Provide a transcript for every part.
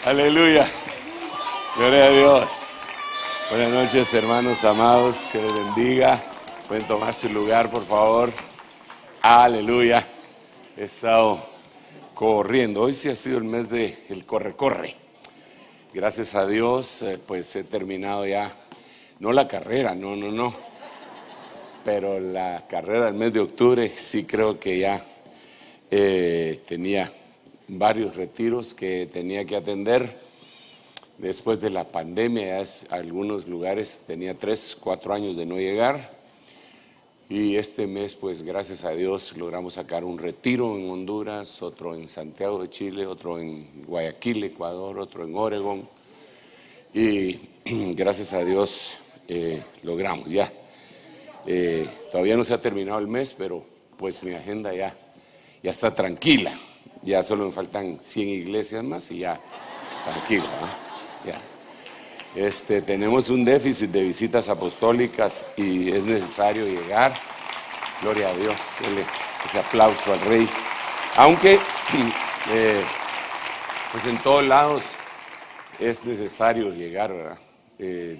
Aleluya. Gloria a Dios. Buenas noches, hermanos amados. Que les bendiga. Pueden tomar su lugar, por favor. Aleluya. He estado corriendo. Hoy sí ha sido el mes del corre-corre. Gracias a Dios, pues he terminado ya. No la carrera, no. Pero la carrera del mes de octubre sí creo que ya tenía varios retiros que tenía que atender. Después de la pandemia, algunos lugares tenía 3, 4 años de no llegar. Y este mes, pues gracias a Dios, logramos sacar un retiro en Honduras, otro en Santiago de Chile, otro en Guayaquil, Ecuador, otro en Oregón. Y gracias a Dios logramos ya. Todavía no se ha terminado el mes, pero pues mi agenda ya está tranquila. Ya solo me faltan 100 iglesias más y ya tranquilo, ¿no? Ya. Tenemos un déficit de visitas apostólicas y es necesario llegar. Gloria a Dios, denle ese aplauso al Rey. Aunque pues en todos lados es necesario llegar, ¿verdad?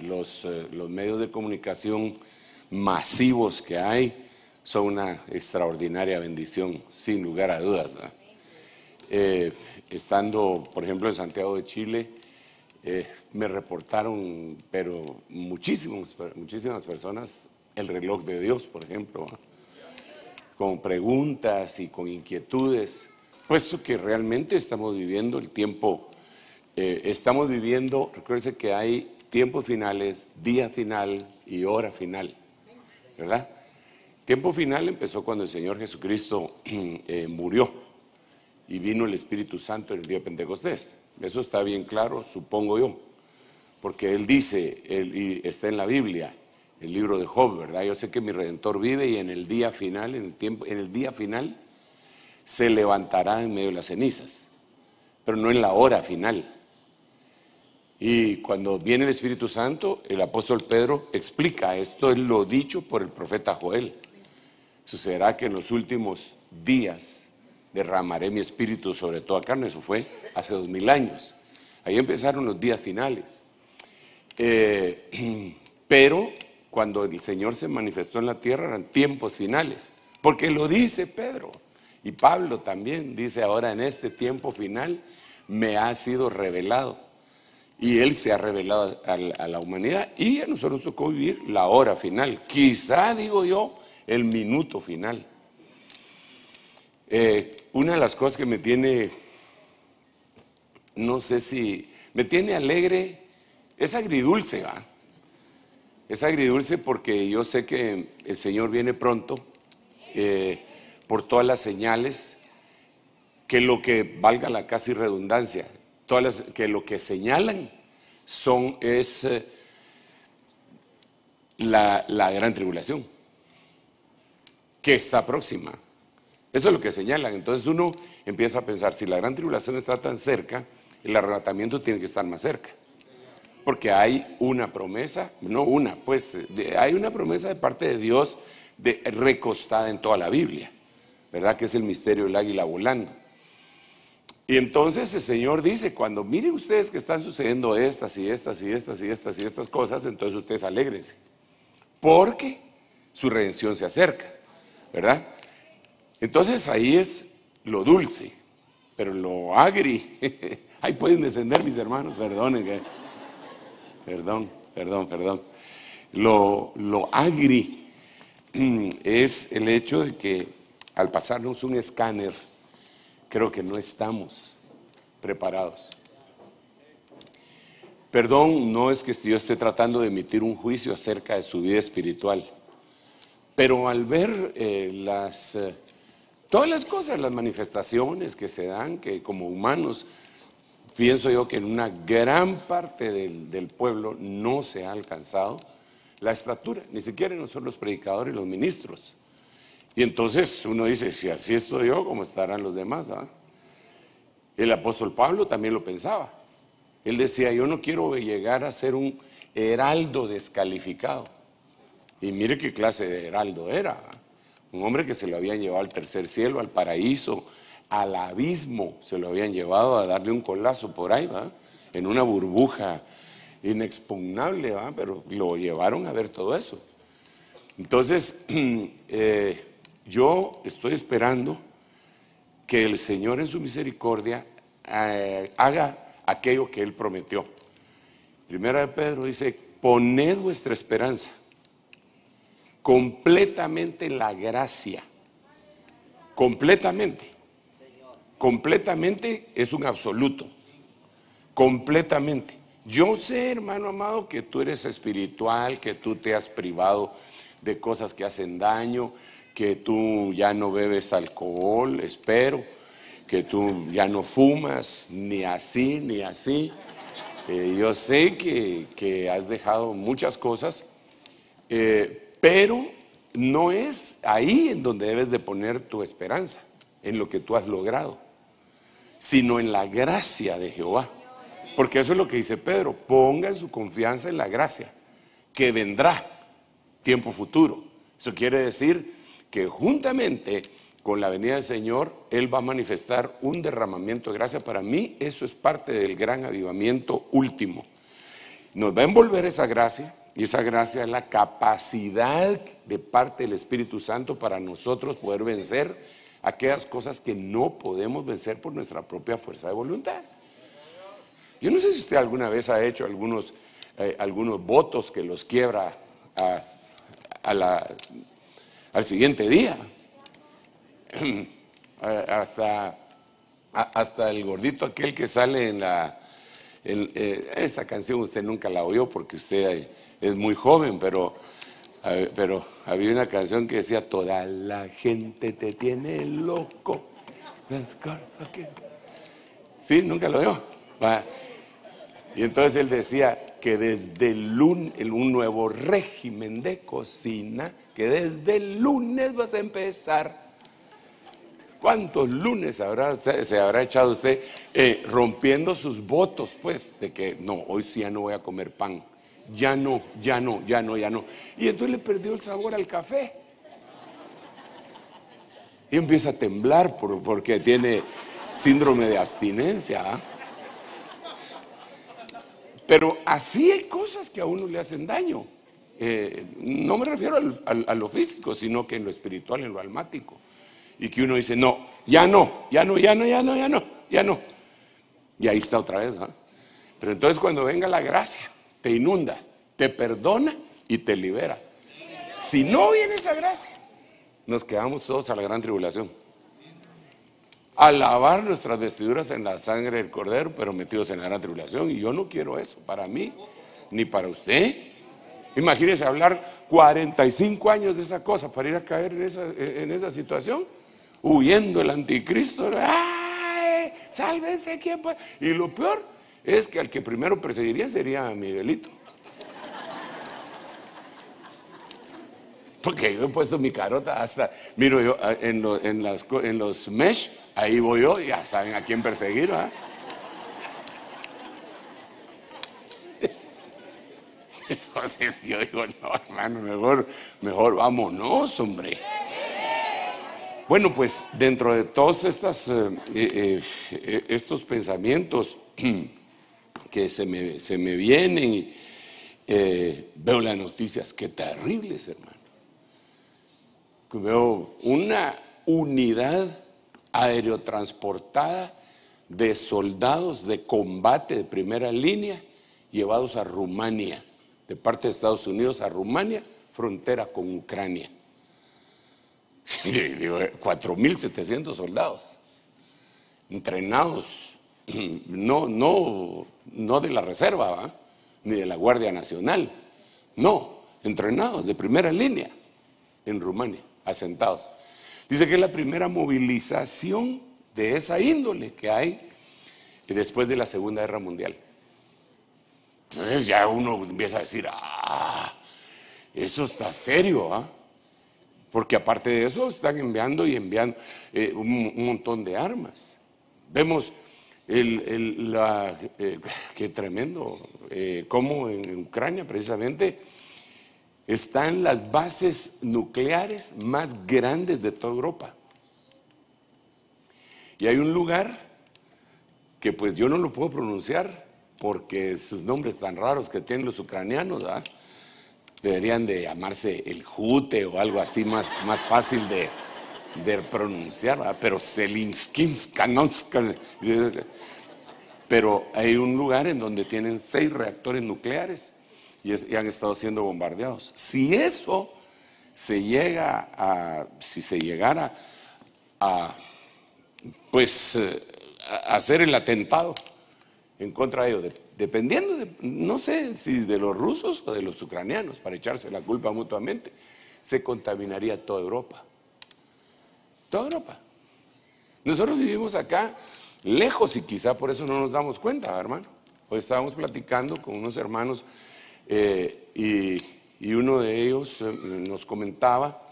Los medios de comunicación masivos que hay son una extraordinaria bendición, sin lugar a dudas, ¿verdad? Estando, por ejemplo, en Santiago de Chile, me reportaron, pero muchísimas personas, el reloj de Dios, por ejemplo, ¿verdad? Con preguntas y con inquietudes, puesto que realmente estamos viviendo el tiempo, recuérdense que hay tiempos finales, día final y hora final, ¿verdad? Tiempo final empezó cuando el Señor Jesucristo murió y vino el Espíritu Santo en el día de Pentecostés. Eso está bien claro, supongo yo, porque Él dice, y está en la Biblia, el libro de Job, ¿verdad? Yo sé que mi Redentor vive y en el día final, en el día final, se levantará en medio de las cenizas, pero no en la hora final. Y cuando viene el Espíritu Santo, el apóstol Pedro explica, esto es lo dicho por el profeta Joel. Sucederá que en los últimos días derramaré mi espíritu sobre toda carne. Eso fue hace 2000 años. Ahí empezaron los días finales. Pero cuando el Señor se manifestó en la tierra eran tiempos finales, porque lo dice Pedro. Y Pablo también dice, ahora en este tiempo final me ha sido revelado. Y Él se ha revelado a la humanidad y a nosotros tocó vivir la hora final. Quizá, digo yo, el minuto final. Una de las cosas que me tiene, no sé si, me tiene alegre, es agridulce, ¿va? Es agridulce porque yo sé que el Señor viene pronto, por todas las señales, que lo que valga la casi redundancia, que lo que señalan es la gran tribulación, que está próxima. Eso es lo que señalan. Entonces uno empieza a pensar, si la gran tribulación está tan cerca, el arrebatamiento tiene que estar más cerca. Porque hay una promesa, hay una promesa de parte de Dios recostada en toda la Biblia, ¿verdad? Que es el misterio del águila volando. Y entonces el Señor dice, cuando miren ustedes que están sucediendo estas cosas, entonces ustedes alégrense, porque su redención se acerca, ¿verdad? Entonces ahí es lo dulce, pero lo agri, ahí pueden descender mis hermanos, perdonen, perdón. Lo agri es el hecho de que al pasarnos un escáner, creo que no estamos preparados. Perdón, no es que yo esté tratando de emitir un juicio acerca de su vida espiritual, pero al ver todas las cosas, las manifestaciones que se dan, que como humanos, pienso yo que en una gran parte del pueblo no se ha alcanzado la estatura, ni siquiera nosotros los predicadores y los ministros. Y entonces uno dice, si así estoy yo, ¿cómo estarán los demás? ¿Ah? El apóstol Pablo también lo pensaba. Él decía, yo no quiero llegar a ser un heraldo descalificado. Y mire qué clase de heraldo era. Un hombre que se lo habían llevado al tercer cielo, al paraíso, al abismo, se lo habían llevado a darle un colazo por ahí, ¿va? En una burbuja inexpugnable, ¿va? Pero lo llevaron a ver todo eso. Entonces, yo estoy esperando que el Señor en su misericordia haga aquello que Él prometió. Primera de Pedro dice: poned vuestra esperanza completamente en la gracia. Completamente. Completamente es un absoluto. Completamente. Yo sé, hermano amado, que tú eres espiritual, que tú te has privado de cosas que hacen daño, que tú ya no bebes alcohol, espero, que tú ya no fumas, ni así, ni así. Yo sé que has dejado muchas cosas, pero no es ahí en donde debes de poner tu esperanza, en lo que tú has logrado, sino en la gracia de Jehová. Porque eso es lo que dice Pedro: pongan su confianza en la gracia, que vendrá tiempo futuro. Eso quiere decir que juntamente con la venida del Señor, Él va a manifestar un derramamiento de gracia. Para mí eso es parte del gran avivamiento último. Nos va a envolver esa gracia, y esa gracia es la capacidad de parte del Espíritu Santo para nosotros poder vencer aquellas cosas que no podemos vencer por nuestra propia fuerza de voluntad. Yo no sé si usted alguna vez ha hecho algunos votos que los quiebra al siguiente día. Hasta el gordito aquel que sale en esa canción, usted nunca la oyó porque usted es muy joven, pero había una canción que decía: toda la gente te tiene loco. ¿Sí? ¿Nunca lo oyó? Y entonces él decía que desde un nuevo régimen de cocina, que desde el lunes vas a empezar. ¿Cuántos lunes se habrá echado usted rompiendo sus votos, pues, de que no, hoy sí ya no voy a comer pan? Ya no. Y entonces le perdió el sabor al café. Y empieza a temblar porque tiene síndrome de abstinencia, ¿eh? Pero así hay cosas que a uno le hacen daño. No me refiero a lo físico, sino que en lo espiritual, en lo almático. Y que uno dice: no. Y ahí está otra vez, ¿eh? Pero entonces cuando venga la gracia, te inunda, te perdona y te libera. Si no viene esa gracia, nos quedamos todos a la gran tribulación, a lavar nuestras vestiduras en la sangre del Cordero, pero metidos en la gran tribulación. Y yo no quiero eso para mí, ni para usted. Imagínese hablar 45 años de esa cosa para ir a caer en esa situación, huyendo el anticristo. ¡Ay! Sálvense, ¿quién puede? Y lo peor es que al que primero perseguiría sería a Miguelito. Porque yo he puesto mi carota hasta, miro yo, en los mesh, ahí voy yo, ya saben a quién perseguir, ¿verdad? Entonces yo digo: no, hermano, mejor vámonos, hombre. Bueno, pues dentro de todos estos pensamientos que se me vienen, y veo las noticias, qué terribles, hermano. Veo una unidad aerotransportada de soldados de combate de primera línea llevados a Rumania, de parte de Estados Unidos a Rumania, frontera con Ucrania. 4.700 soldados entrenados, no de la reserva, ¿va? Ni de la Guardia Nacional, no, entrenados de primera línea en Rumania, asentados. Dice que es la primera movilización de esa índole que hay después de la Segunda Guerra Mundial. Entonces ya uno empieza a decir: eso está serio, ¿ah? Porque aparte de eso están enviando un montón de armas. Vemos qué tremendo, cómo en Ucrania precisamente están las bases nucleares más grandes de toda Europa. Y hay un lugar que pues yo no lo puedo pronunciar porque sus nombres tan raros que tienen los ucranianos, ¿verdad? Deberían de llamarse el Jute o algo así más fácil de pronunciar, ¿verdad? Pero Zelinskinskanonska. Pero hay un lugar en donde tienen 6 reactores nucleares y han estado siendo bombardeados. Si eso se llegara a pues a hacer el atentado en contra de ellos, dependiendo no sé si de los rusos o de los ucranianos, para echarse la culpa mutuamente, se contaminaría toda Europa. Toda Europa. Nosotros vivimos acá lejos y quizá por eso no nos damos cuenta, hermano. Hoy estábamos platicando con unos hermanos y uno de ellos nos comentaba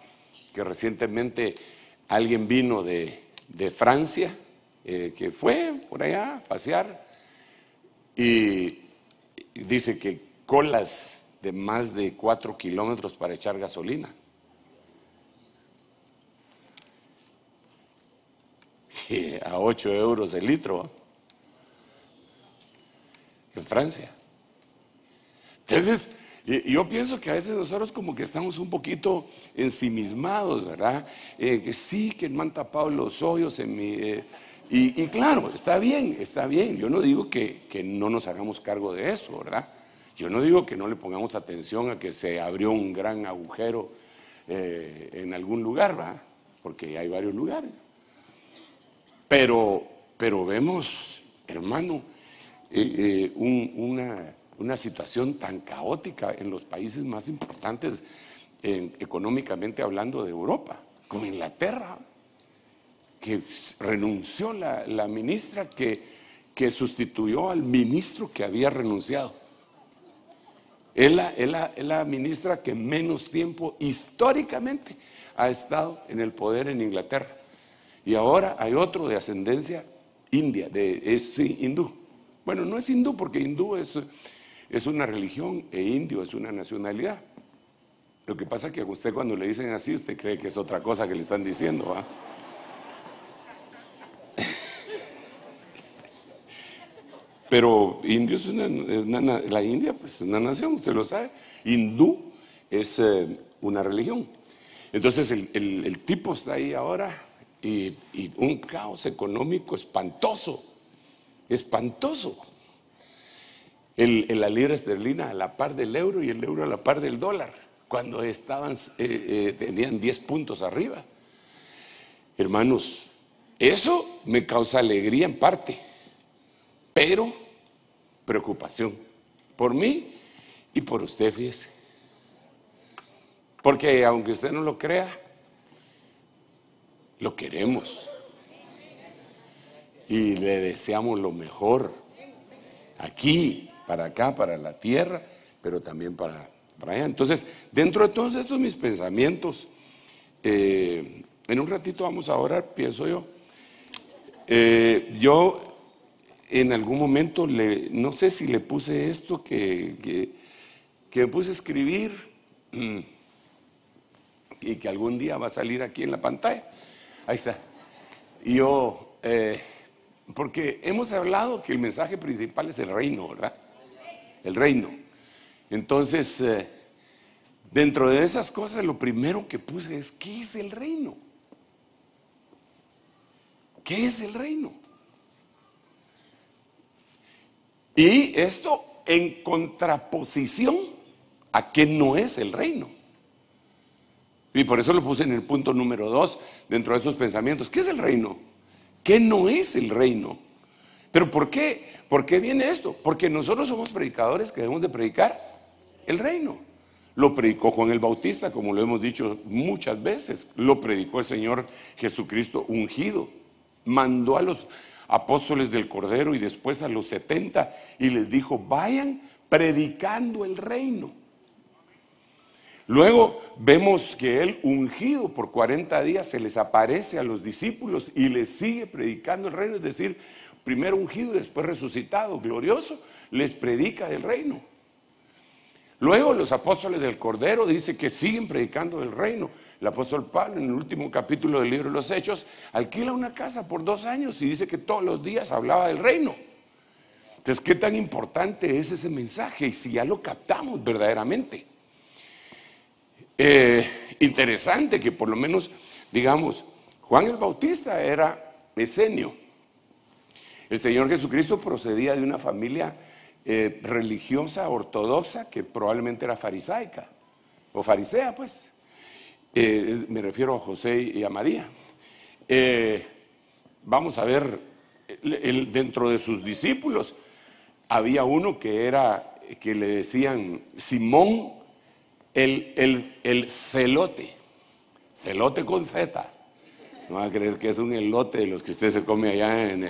que recientemente alguien vino de Francia, que fue por allá a pasear y dice que colas de más de 4 kilómetros para echar gasolina. A 8 euros el litro en Francia. Entonces, yo pienso que a veces nosotros como que estamos un poquito ensimismados, ¿verdad? Que sí, que me han tapado los hoyos en mi... y claro, está bien. Yo no digo que no nos hagamos cargo de eso, ¿verdad? Yo no digo que no le pongamos atención a que se abrió un gran agujero en algún lugar, ¿verdad? Porque hay varios lugares. Pero vemos, hermano, una situación tan caótica en los países más importantes económicamente hablando de Europa, como Inglaterra, que renunció la ministra que sustituyó al ministro que había renunciado. Es la ministra que menos tiempo históricamente ha estado en el poder en Inglaterra. Y ahora hay otro de ascendencia india, hindú. Bueno, no es hindú porque hindú es una religión e indio es una nacionalidad. Lo que pasa es que a usted cuando le dicen así, usted cree que es otra cosa que le están diciendo, ¿va? Pero indio es la India pues es una nación, usted lo sabe. Hindú es una religión. Entonces el tipo está ahí ahora y un caos económico espantoso. La libra esterlina a la par del euro y el euro a la par del dólar, cuando tenían 10 puntos arriba. Hermanos, eso me causa alegría en parte, pero preocupación por mí y por usted, fíjese. Porque aunque usted no lo crea, lo queremos y le deseamos lo mejor aquí, para acá, para la tierra, pero también para allá. Entonces, dentro de todos estos mis pensamientos, en un ratito vamos a orar, pienso yo. Yo en algún momento, no sé si le puse esto que me puse a escribir y que algún día va a salir aquí en la pantalla. Ahí está. Porque hemos hablado que el mensaje principal es el reino, ¿verdad? El reino. Entonces, dentro de esas cosas, lo primero que puse es, ¿qué es el reino? ¿Qué es el reino? Y esto en contraposición a qué no es el reino. Y por eso lo puse en el punto número 2 dentro de esos pensamientos. ¿Qué es el reino? ¿Qué no es el reino? ¿Pero por qué? ¿Por qué viene esto? Porque nosotros somos predicadores que debemos de predicar el reino. Lo predicó Juan el Bautista, como lo hemos dicho muchas veces. Lo predicó el Señor Jesucristo ungido. Mandó a los apóstoles del Cordero y después a los 70 y les dijo, vayan predicando el reino. Luego vemos que él, ungido por 40 días, se les aparece a los discípulos y les sigue predicando el reino, es decir, primero ungido y después resucitado, glorioso, les predica del reino. Luego los apóstoles del Cordero dice que siguen predicando el reino. El apóstol Pablo en el último capítulo del libro de los Hechos alquila una casa por 2 años y dice que todos los días hablaba del reino. Entonces, ¿qué tan importante es ese mensaje? Y si ya lo captamos verdaderamente. Interesante que por lo menos, digamos, Juan el Bautista era esenio. El Señor Jesucristo procedía de una familia religiosa, ortodoxa, que probablemente era farisaica, o farisea, pues. Me refiero a José y a María. Vamos a ver, dentro de sus discípulos había uno que le decían Simón el celote, celote con Z. No van a creer que es un elote de los que usted se come allá en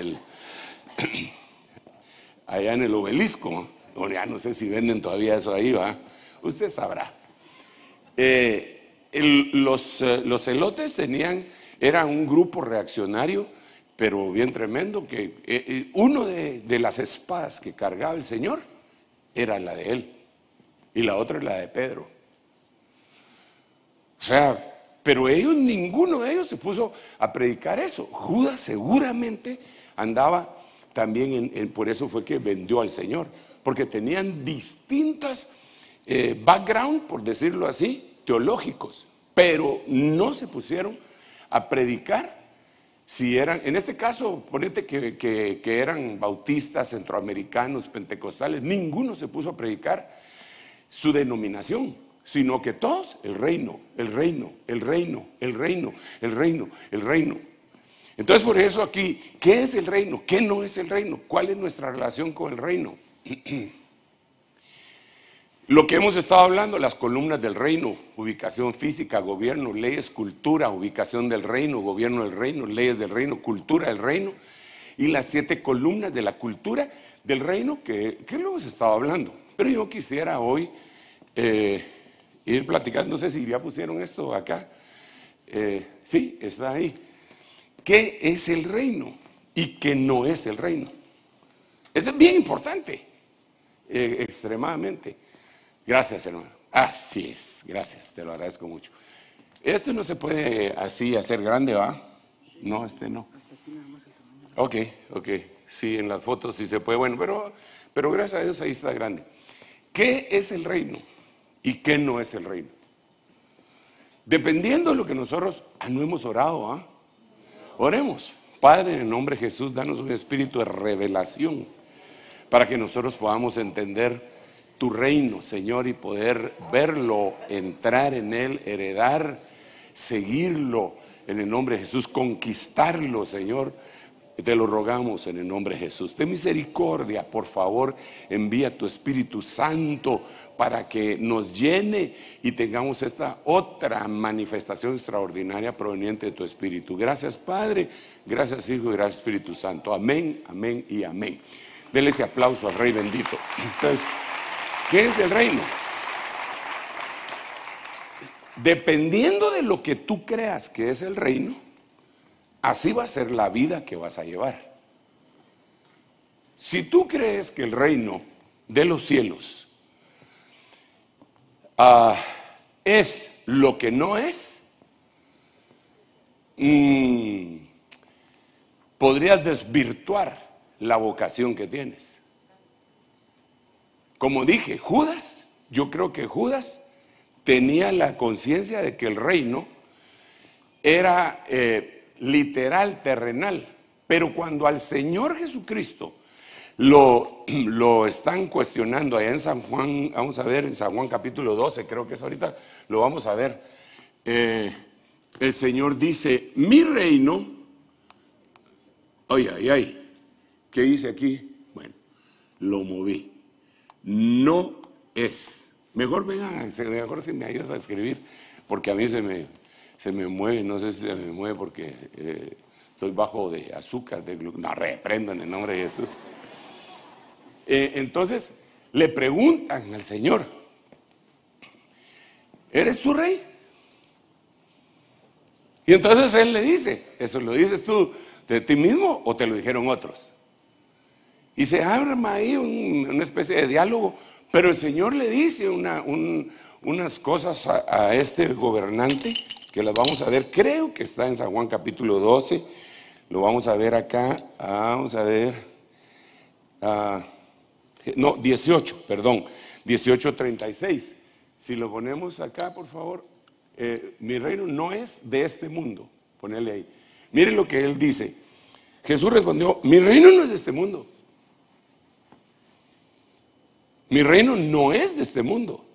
el obelisco. Bueno, ya no sé si venden todavía eso ahí, ¿va? Usted sabrá. Los celotes era un grupo reaccionario, pero bien tremendo, que uno de las espadas que cargaba el Señor era la de él, y la otra es la de Pedro. O sea, pero ninguno de ellos se puso a predicar eso. Judas seguramente andaba también por eso fue que vendió al Señor, porque tenían distintas background, por decirlo así, teológicos, pero no se pusieron a predicar. Si eran, en este caso, ponete que eran bautistas, centroamericanos, pentecostales, ninguno se puso a predicar su denominación, sino que todos, el reino, el reino, el reino, el reino, el reino, el reino. Entonces, por eso aquí, ¿qué es el reino? ¿Qué no es el reino? ¿Cuál es nuestra relación con el reino? Lo que hemos estado hablando, las columnas del reino: ubicación física, gobierno, leyes, cultura, ubicación del reino, gobierno del reino, leyes del reino, cultura del reino, y las 7 columnas de la cultura del reino que lo hemos estado hablando. Pero yo quisiera hoy ir platicando, no sé si ya pusieron esto acá, sí, está ahí. ¿Qué es el reino y qué no es el reino? Esto es bien importante, extremadamente. Gracias, hermano. Así es, gracias, te lo agradezco mucho. Esto no se puede así hacer grande, ¿va? No, no. Ok, sí, en las fotos sí se puede, bueno, pero gracias a Dios ahí está grande. ¿Qué es el reino y qué no es el reino? Dependiendo de lo que nosotros no hemos orado, ¿ah? Oremos. Padre, en el nombre de Jesús, danos un espíritu de revelación para que nosotros podamos entender tu reino, Señor, y poder verlo, entrar en él, heredar, seguirlo en el nombre de Jesús, conquistarlo, Señor. Te lo rogamos en el nombre de Jesús. Ten misericordia, por favor, envía tu Espíritu Santo para que nos llene y tengamos esta otra manifestación extraordinaria proveniente de tu Espíritu. Gracias, Padre, gracias, Hijo, y gracias, Espíritu Santo. Amén, amén y amén. Dele ese aplauso al Rey bendito. Entonces, ¿qué es el reino? Dependiendo de lo que tú creas que es el reino, así va a ser la vida que vas a llevar. Si tú crees que el reino de los cielos es lo que no es, podrías desvirtuar la vocación que tienes. Como dije, Judas, yo creo que Judas tenía la conciencia de que el reino era literal, terrenal, pero cuando al Señor Jesucristo lo están cuestionando allá en San Juan, vamos a ver en San Juan capítulo 12, creo que es ahorita, lo vamos a ver. El Señor dice: mi reino, ¿qué dice aquí? Bueno, lo moví, no es. Mejor vengan, mejor si me ayudas a escribir, porque a mí se me mueve, no sé si se me mueve porque estoy bajo de azúcar, no, reprendo en el nombre de Jesús. Entonces le preguntan al Señor: ¿eres tu rey? Y entonces él le dice: ¿eso lo dices tú de ti mismo o te lo dijeron otros? Y se arma ahí una especie de diálogo, Pero el Señor le dice unas cosas a este gobernante que las vamos a ver. Creo que está en San Juan capítulo 12. Lo vamos a ver acá. Vamos a ver. No, 18, perdón. 18:36. Si lo ponemos acá, por favor. Mi reino no es de este mundo. Ponele ahí. Miren lo que él dice. Jesús respondió: mi reino no es de este mundo. Mi reino no es de este mundo.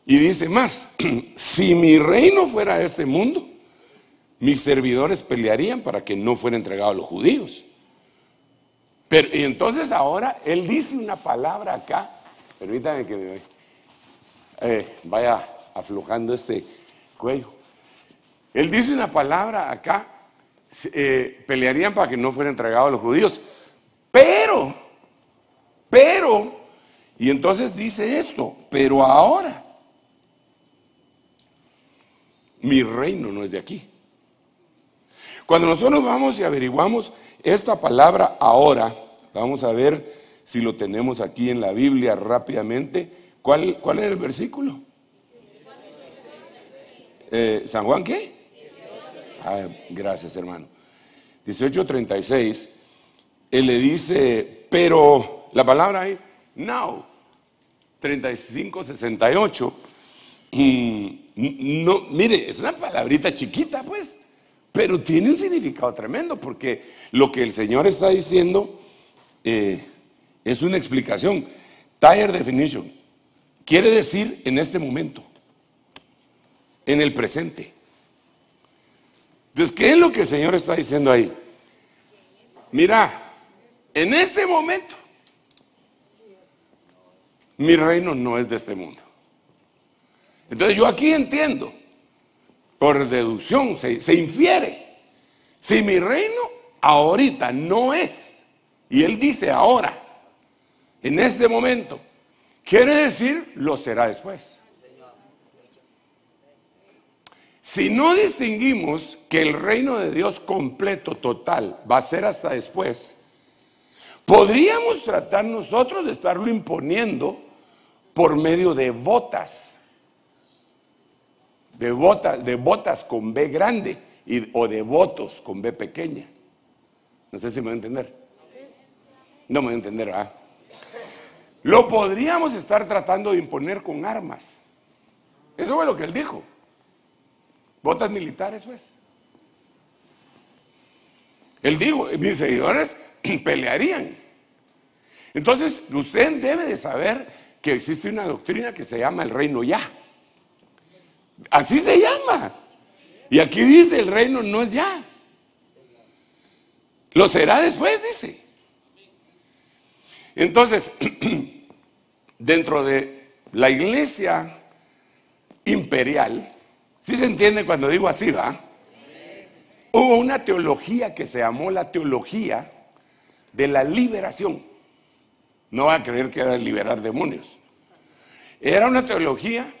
Y dice más: si mi reino fuera de este mundo, mis servidores pelearían para que no fuera entregado a los judíos. Pero, y entonces ahora él dice una palabra acá. Permítanme que me vaya aflojando este cuello. Él dice una palabra acá. Pelearían para que no fuera entregado a los judíos. Pero, y entonces dice esto: pero ahora mi reino no es de aquí. Cuando nosotros vamos y averiguamos esta palabra ahora, vamos a ver si lo tenemos aquí en la Biblia rápidamente. ¿Cuál es el versículo? ¿San Juan qué? Gracias, hermano. 18:36. Él le dice, pero la palabra ahí, now, 35:68. No, mire, es una palabrita chiquita, pues, pero tiene un significado tremendo, porque lo que el Señor está diciendo es una explicación. Tire definition quiere decir en este momento, en el presente. Entonces, ¿qué es lo que el Señor está diciendo ahí? Mira, en este momento, mi reino no es de este mundo. Entonces yo aquí entiendo, por deducción, se infiere, si mi reino ahorita no es, y él dice ahora, en este momento, quiere decir, lo será después. Si no distinguimos que el reino de Dios completo, total, va a ser hasta después, podríamos tratar nosotros de estarlo imponiendo por medio de botas. De botas con B grande o de votos con B pequeña. No sé si me va a entender. No me va a entender, ¿verdad? Lo podríamos estar tratando de imponer con armas. Eso fue lo que él dijo. Botas militares, pues. Él dijo, mis seguidores pelearían. Entonces, usted debe de saber que existe una doctrina que se llama el reino ya. Así se llama. Y aquí dice, el reino no es ya. Lo será después, dice. Entonces, dentro de la iglesia imperial, ¿sí se entiende cuando digo así, va? Hubo una teología que se llamó la teología de la liberación. No va a creer que era liberar demonios. Era una teología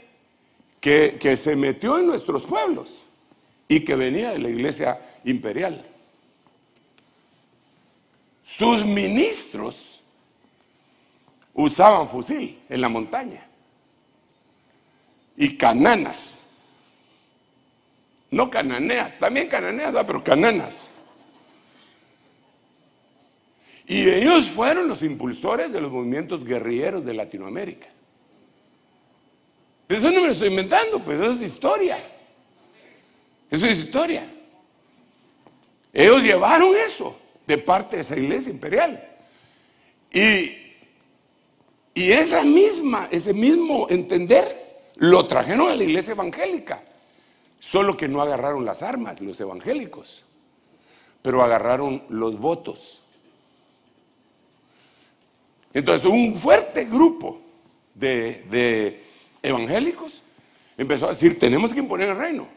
que se metió en nuestros pueblos y que venía de la iglesia imperial. Sus ministros usaban fusil en la montaña y cananas. No cananeas, también cananeas, pero cananas. Y ellos fueron los impulsores de los movimientos guerrilleros de Latinoamérica. Eso no me lo estoy inventando, pues eso es historia. Eso es historia. Ellos llevaron eso de parte de esa iglesia imperial. Y ese mismo entender lo trajeron a la iglesia evangélica. Solo que no agarraron las armas los evangélicos, pero agarraron los votos. Entonces un fuerte grupo de evangélicos empezó a decir, tenemos que imponer el reino.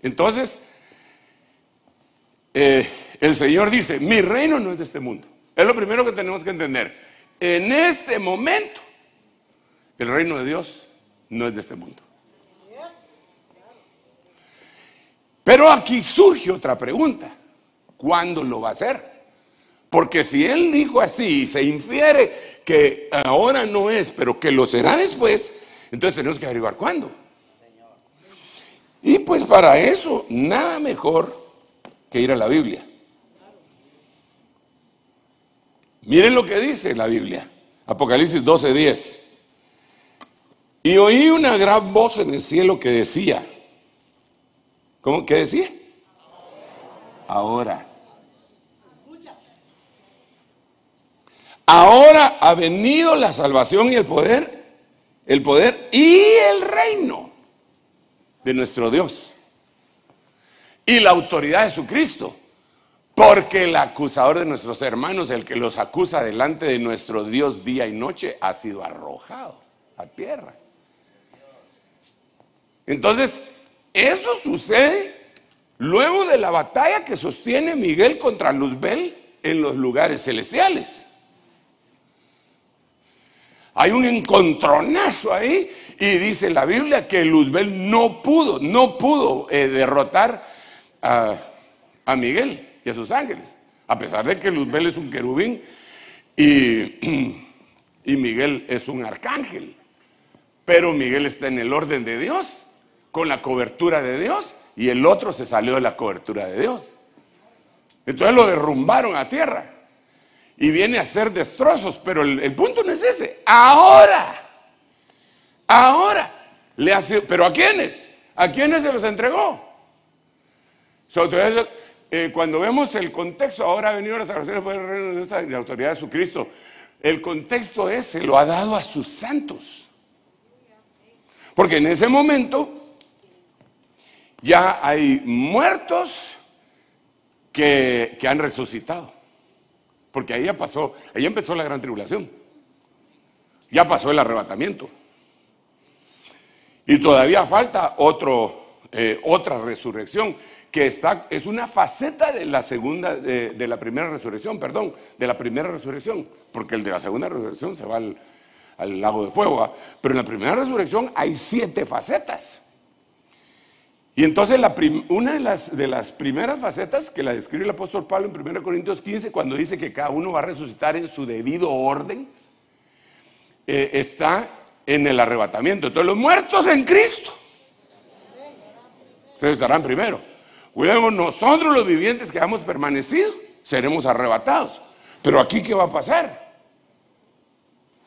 Entonces el Señor dice, mi reino no es de este mundo. Es lo primero que tenemos que entender. En este momento el reino de Dios no es de este mundo. Pero aquí surge otra pregunta: ¿cuándo lo va a hacer? Porque si él dijo así y se infiere que ahora no es, pero que lo será después, entonces tenemos que averiguar cuándo. Y pues para eso, nada mejor que ir a la Biblia. Miren lo que dice la Biblia. Apocalipsis 12:10. Y oí una gran voz en el cielo que decía, ¿cómo? ¿Qué decía? Ahora. Ahora ha venido la salvación y el poder y el reino de nuestro Dios y la autoridad de su Cristo, porque el acusador de nuestros hermanos, el que los acusa delante de nuestro Dios día y noche, ha sido arrojado a tierra. Entonces, eso sucede luego de la batalla que sostiene Miguel contra Luzbel en los lugares celestiales. Hay un encontronazo ahí y dice la Biblia que Luzbel no pudo derrotar a Miguel y a sus ángeles, a pesar de que Luzbel es un querubín y Miguel es un arcángel. Pero Miguel está en el orden de Dios, con la cobertura de Dios, y el otro se salió de la cobertura de Dios. Entonces lo derrumbaron a tierra y viene a hacer destrozos, pero el punto no es ese. Ahora le hace, pero ¿a quiénes? ¿A quiénes se los entregó? Cuando vemos el contexto, ahora ha venido la salvación por el reino de Dios y la autoridad de su Cristo. El contexto es, se lo ha dado a sus santos. Porque en ese momento ya hay muertos que han resucitado. Porque ahí empezó la gran tribulación. Ya pasó el arrebatamiento. Y todavía falta otra resurrección, que es una faceta de la primera resurrección, porque el de la segunda resurrección se va al lago de fuego, ¿va? Pero en la primera resurrección hay 7 facetas. Y entonces una de las primeras facetas que la describe el apóstol Pablo en 1 Corintios 15, cuando dice que cada uno va a resucitar en su debido orden, está en el arrebatamiento. Entonces los muertos en Cristo resucitarán primero. Luego nosotros los vivientes que hayamos permanecido seremos arrebatados. Pero aquí ¿qué va a pasar?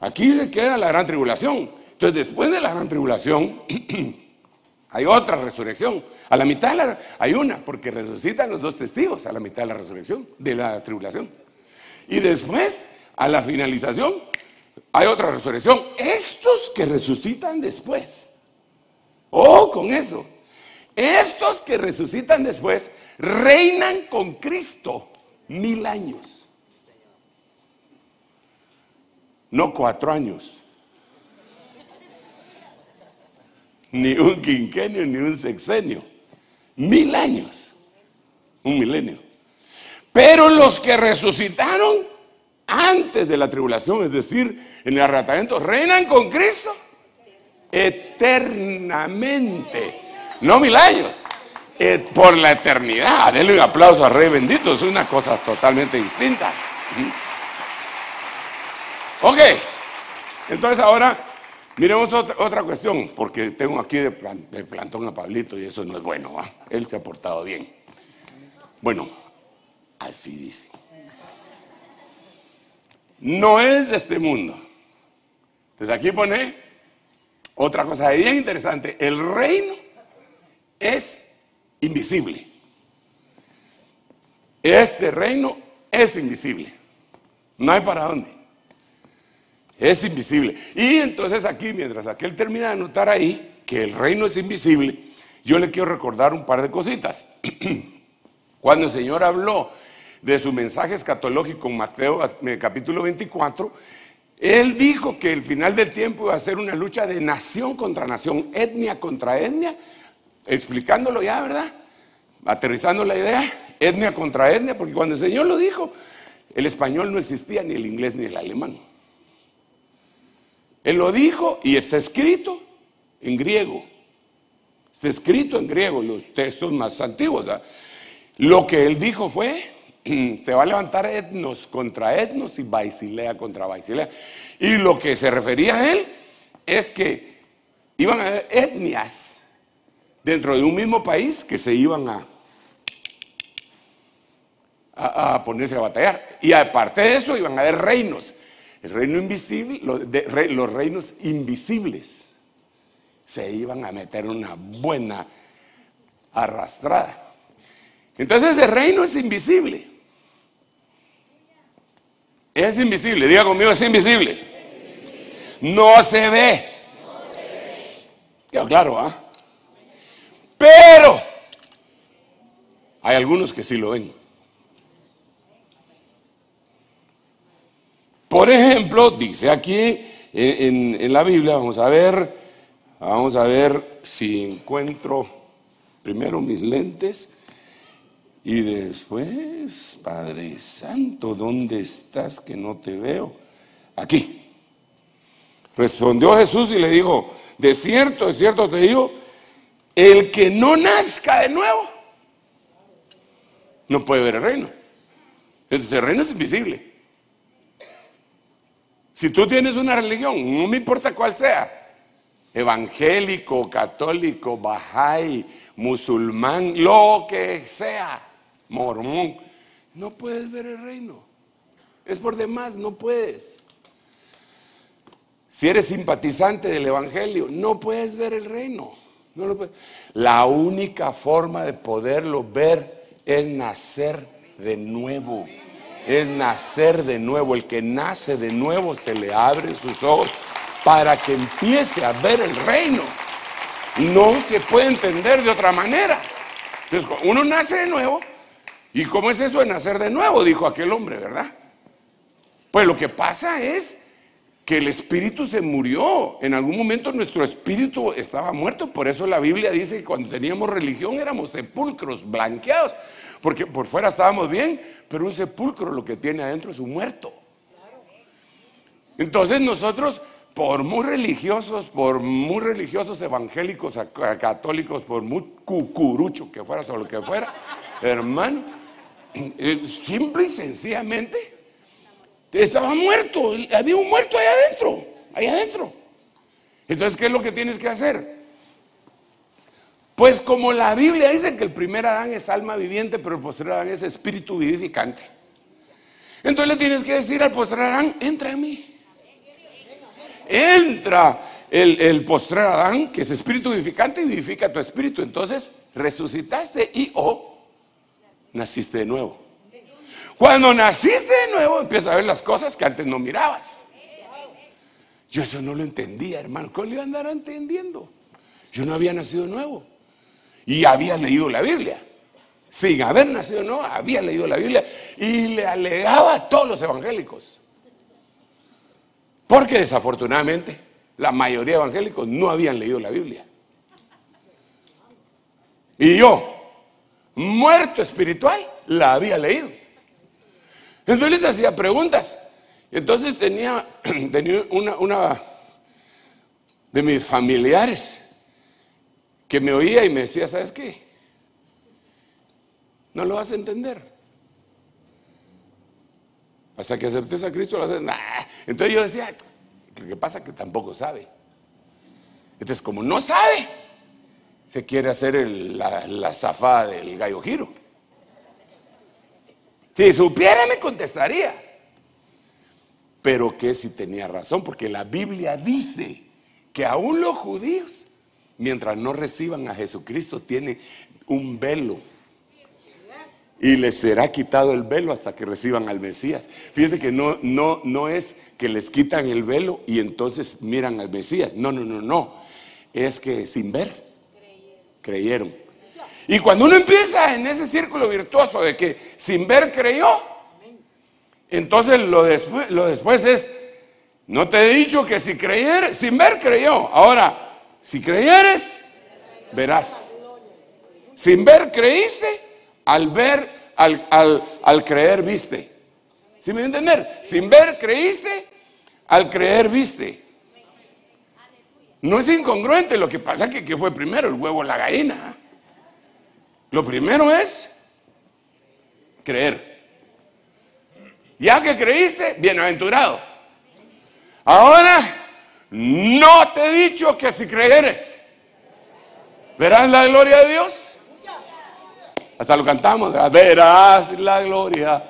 Aquí se queda la gran tribulación. Entonces después de la gran tribulación hay otra resurrección. A la mitad hay una, porque resucitan los 2 testigos a la mitad de la resurrección, de la tribulación. Y después, a la finalización, hay otra resurrección. Estos que resucitan después. Con eso. Estos que resucitan después reinan con Cristo 1000 años. No 4 años. Ni un quinquenio, ni un sexenio. 1000 años. Un milenio. Pero los que resucitaron antes de la tribulación, es decir, en el arrebatamiento, reinan con Cristo eternamente. No 1000 años. Por la eternidad. Denle un aplauso al Rey bendito. Es una cosa totalmente distinta. Ok. Entonces ahora miremos otra cuestión, porque tengo aquí de plantón a Pablito y eso no es bueno, ¿va? Él se ha portado bien. Bueno, así dice. No es de este mundo. Entonces aquí pone otra cosa bien interesante. El reino es invisible. Este reino es invisible. No hay para dónde. Es invisible. Y entonces aquí, mientras aquel termina de anotar ahí que el reino es invisible, yo le quiero recordar un par de cositas. Cuando el Señor habló de su mensaje escatológico en Mateo capítulo 24, Él dijo que el final del tiempo iba a ser una lucha de nación contra nación, etnia contra etnia, explicándolo ya, ¿verdad? Aterrizando la idea, etnia contra etnia, porque cuando el Señor lo dijo, el español no existía, ni el inglés ni el alemán. Él lo dijo y está escrito en griego. Está escrito en griego, los textos más antiguos, ¿verdad? Lo que él dijo fue se va a levantar etnos contra etnos y Basilea contra Basilea. Y lo que se refería a él es que iban a haber etnias dentro de un mismo país que se iban a ponerse a batallar. Y aparte de eso iban a haber reinos. El reino invisible, los reinos invisibles se iban a meter una buena arrastrada. Entonces el reino es invisible. Es invisible, diga conmigo, es invisible. No se ve. Claro, ¿ah? Pero hay algunos que sí lo ven. Por ejemplo, dice aquí en la Biblia, vamos a ver si encuentro primero mis lentes y después, Padre Santo, ¿dónde estás que no te veo? Aquí. Respondió Jesús y le dijo, de cierto te digo, el que no nazca de nuevo no puede ver el reino. Entonces el reino es invisible. Si tú tienes una religión, no me importa cuál sea, evangélico, católico, bahá'í, musulmán, lo que sea, mormón, no puedes ver el reino. Es por demás, no puedes. Si eres simpatizante del evangelio, no puedes ver el reino. No lo puedes. La única forma de poderlo ver es nacer de nuevo. Es nacer de nuevo. El que nace de nuevo se le abren sus ojos para que empiece a ver el reino. No se puede entender de otra manera. Entonces, uno nace de nuevo. ¿Y cómo es eso de nacer de nuevo? Dijo aquel hombre, ¿verdad? Pues lo que pasa es que el espíritu se murió. En algún momento nuestro espíritu estaba muerto. Por eso la Biblia dice que cuando teníamos religión éramos sepulcros blanqueados. Porque por fuera estábamos bien, pero un sepulcro lo que tiene adentro es un muerto. Entonces nosotros, por muy religiosos evangélicos, católicos, por muy cucurucho que fuera, o lo que fuera, hermano, simple y sencillamente estaba muerto, había un muerto ahí adentro. Entonces, ¿qué es lo que tienes que hacer? Pues como la Biblia dice que el primer Adán es alma viviente, pero el posterior Adán es espíritu vivificante. Entonces le tienes que decir al posterior Adán, entra en mí. Entra el postrer Adán, que es espíritu vivificante, y vivifica tu espíritu. Entonces resucitaste y naciste de nuevo. Cuando naciste de nuevo, empiezas a ver las cosas que antes no mirabas. Yo eso no lo entendía, hermano. ¿Cómo le iba a andar entendiendo? Yo no había nacido de nuevo. Y había leído la Biblia. Sin haber nacido de nuevo, había leído la Biblia. Y le alegaba a todos los evangélicos. Porque desafortunadamente, la mayoría de evangélicos no habían leído la Biblia. Y yo, muerto espiritual, la había leído. Entonces les hacía preguntas. Entonces tenía una de mis familiares que me oía y me decía, ¿sabes qué? No lo vas a entender. Hasta que aceptes a Cristo lo vas a entender. Entonces yo decía, lo que pasa es que tampoco sabe. Entonces, como no sabe, se quiere hacer la zafada del gallo giro. Si supiera me contestaría. Pero que si tenía razón, porque la Biblia dice que aún los judíos, mientras no reciban a Jesucristo, tienen un velo. Y les será quitado el velo hasta que reciban al Mesías. Fíjense que no es que les quitan el velo y entonces miran al Mesías. No. Es que sin ver, creyeron. Y cuando uno empieza en ese círculo virtuoso de que sin ver creyó, entonces lo después es, no te he dicho que si creyeres, sin ver creyó. Ahora, si creyeres, verás. Sin ver creíste, al creer viste. ¿Sí me voy a entender? Sin ver creíste, al creer viste. No es incongruente. Lo que pasa es que ¿qué fue primero, el huevo o la gallina? Lo primero es creer. Ya que creíste, bienaventurado. Ahora, no te he dicho que si creyeres, verás la gloria de Dios. Hasta lo cantamos, ¿verdad? Verás la gloria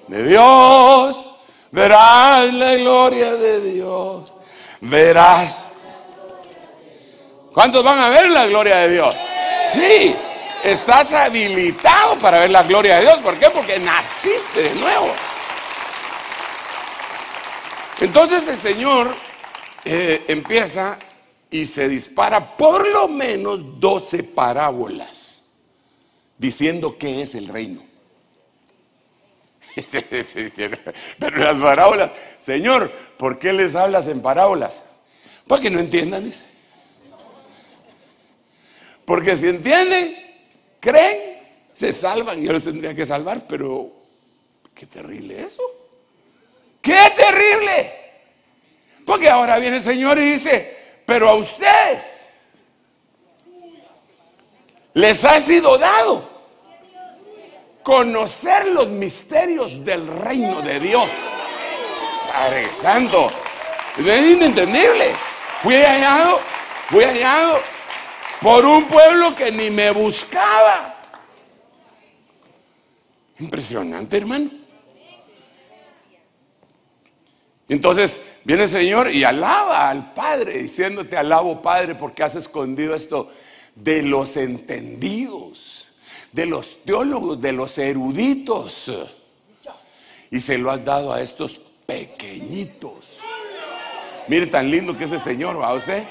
de Dios. Verás la gloria de Dios. Verás. ¿Cuántos van a ver la gloria de Dios? Sí, estás habilitado para ver la gloria de Dios. ¿Por qué? Porque naciste de nuevo. Entonces el Señor empieza y se dispara por lo menos 12 parábolas diciendo qué es el reino. Pero las parábolas, Señor, ¿por qué les hablas en parábolas? Para que no entiendan, dice. Porque si entienden, creen, se salvan. Yo los tendría que salvar, pero qué terrible eso. ¡Qué terrible! Porque ahora viene el Señor y dice, pero a ustedes les ha sido dado conocer los misterios del reino de Dios. Padre Santo, es inentendible. Fui hallado por un pueblo que ni me buscaba. Impresionante, hermano. Entonces viene el Señor y alaba al Padre, diciendo: te alabo, Padre, porque has escondido esto de los entendidos, de los teólogos, de los eruditos, y se lo has dado a estos pequeñitos. Mire tan lindo que es el Señor, ¿va usted?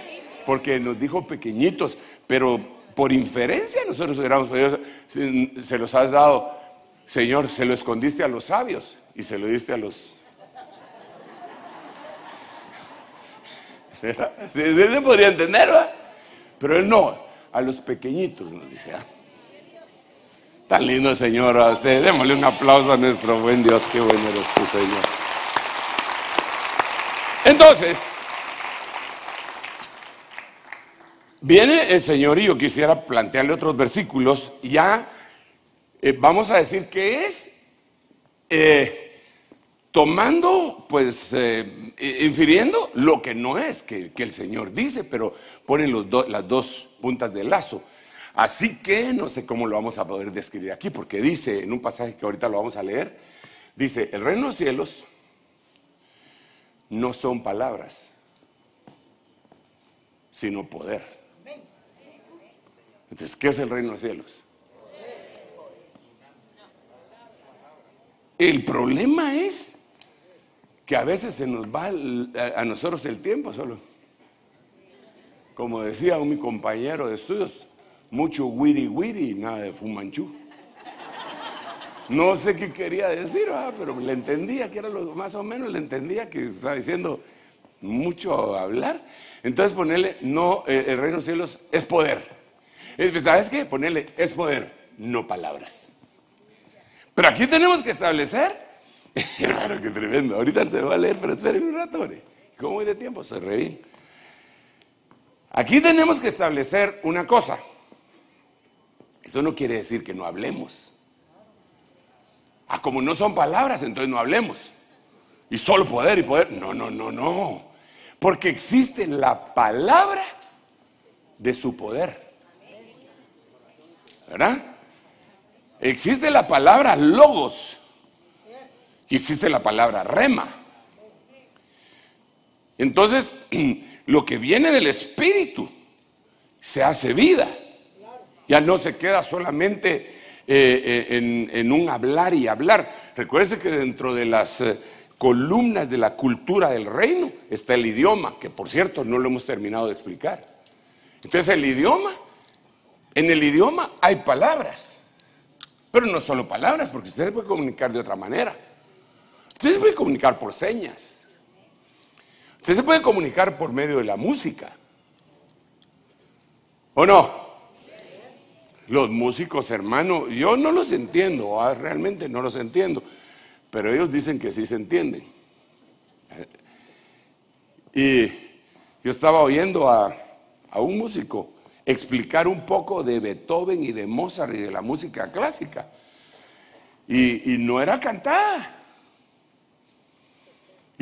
Porque nos dijo pequeñitos, pero por inferencia nosotros hubiéramos podido, se los has dado, Señor, se lo escondiste a los sabios y se lo diste a los... Se podría entender, ¿verdad? Pero Él no, a los pequeñitos nos dice. Tan lindo el Señor a usted. Démosle un aplauso a nuestro buen Dios. Qué bueno eres tú, Señor. Entonces, viene el Señor y yo quisiera plantearle otros versículos. Ya vamos a decir que es tomando, pues, infiriendo lo que no es que el Señor dice, pero ponen las dos puntas del lazo. Así que no sé cómo lo vamos a poder describir aquí, porque dice en un pasaje que ahorita lo vamos a leer, dice: el reino de los cielos no son palabras, sino poder. Entonces, ¿qué es el reino de los cielos? El problema es que a veces se nos va a nosotros el tiempo solo. Como decía mi compañero de estudios, mucho wiri wiri y nada de fumanchú. No sé qué quería decir, pero le entendía que era lo más o menos, le entendía que estaba diciendo mucho hablar. Entonces ponerle, no, el reino de los cielos es poder. ¿Sabes qué? Ponerle, es poder, no palabras. Pero aquí tenemos que establecer, hermano, qué tremendo. Ahorita se va a leer, pero esperen un rato, ¿eh? ¿Cómo voy de tiempo? Soy re bien. Aquí tenemos que establecer una cosa. Eso no quiere decir que no hablemos. Como no son palabras, entonces no hablemos. Y solo poder y poder. No. Porque existe la palabra de su poder. ¿Verdad? Existe la palabra logos y existe la palabra rema. Entonces, lo que viene del Espíritu se hace vida. Ya no se queda solamente en un hablar y hablar. Recuerde que dentro de las columnas de la cultura del reino está el idioma, que por cierto no lo hemos terminado de explicar. Entonces el idioma, en el idioma hay palabras. Pero no solo palabras, porque usted se puede comunicar de otra manera. Usted se puede comunicar por señas. Usted se puede comunicar por medio de la música. ¿O no? Los músicos, hermano, yo no los entiendo, realmente no los entiendo. Pero ellos dicen que sí se entienden. Y yo estaba oyendo a un músico explicar un poco de Beethoven y de Mozart y de la música clásica. Y no era cantada.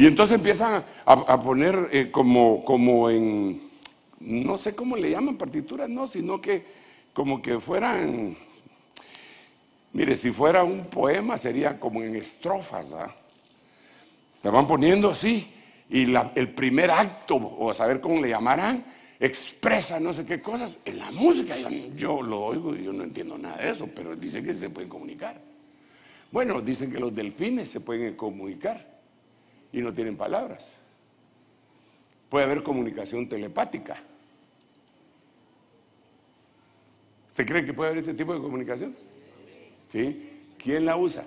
Y entonces empiezan a poner como en, no sé cómo le llaman partituras, no, sino que como que fueran, mire, si fuera un poema sería como en estrofas, ¿verdad? La van poniendo así, y el primer acto, o a saber cómo le llamarán, expresa no sé qué cosas. En la música yo lo oigo y yo no entiendo nada de eso, pero dicen que se pueden comunicar. Bueno, dicen que los delfines se pueden comunicar y no tienen palabras. Puede haber comunicación telepática. ¿Usted cree que puede haber ese tipo de comunicación? ¿Sí? ¿Quién la usa?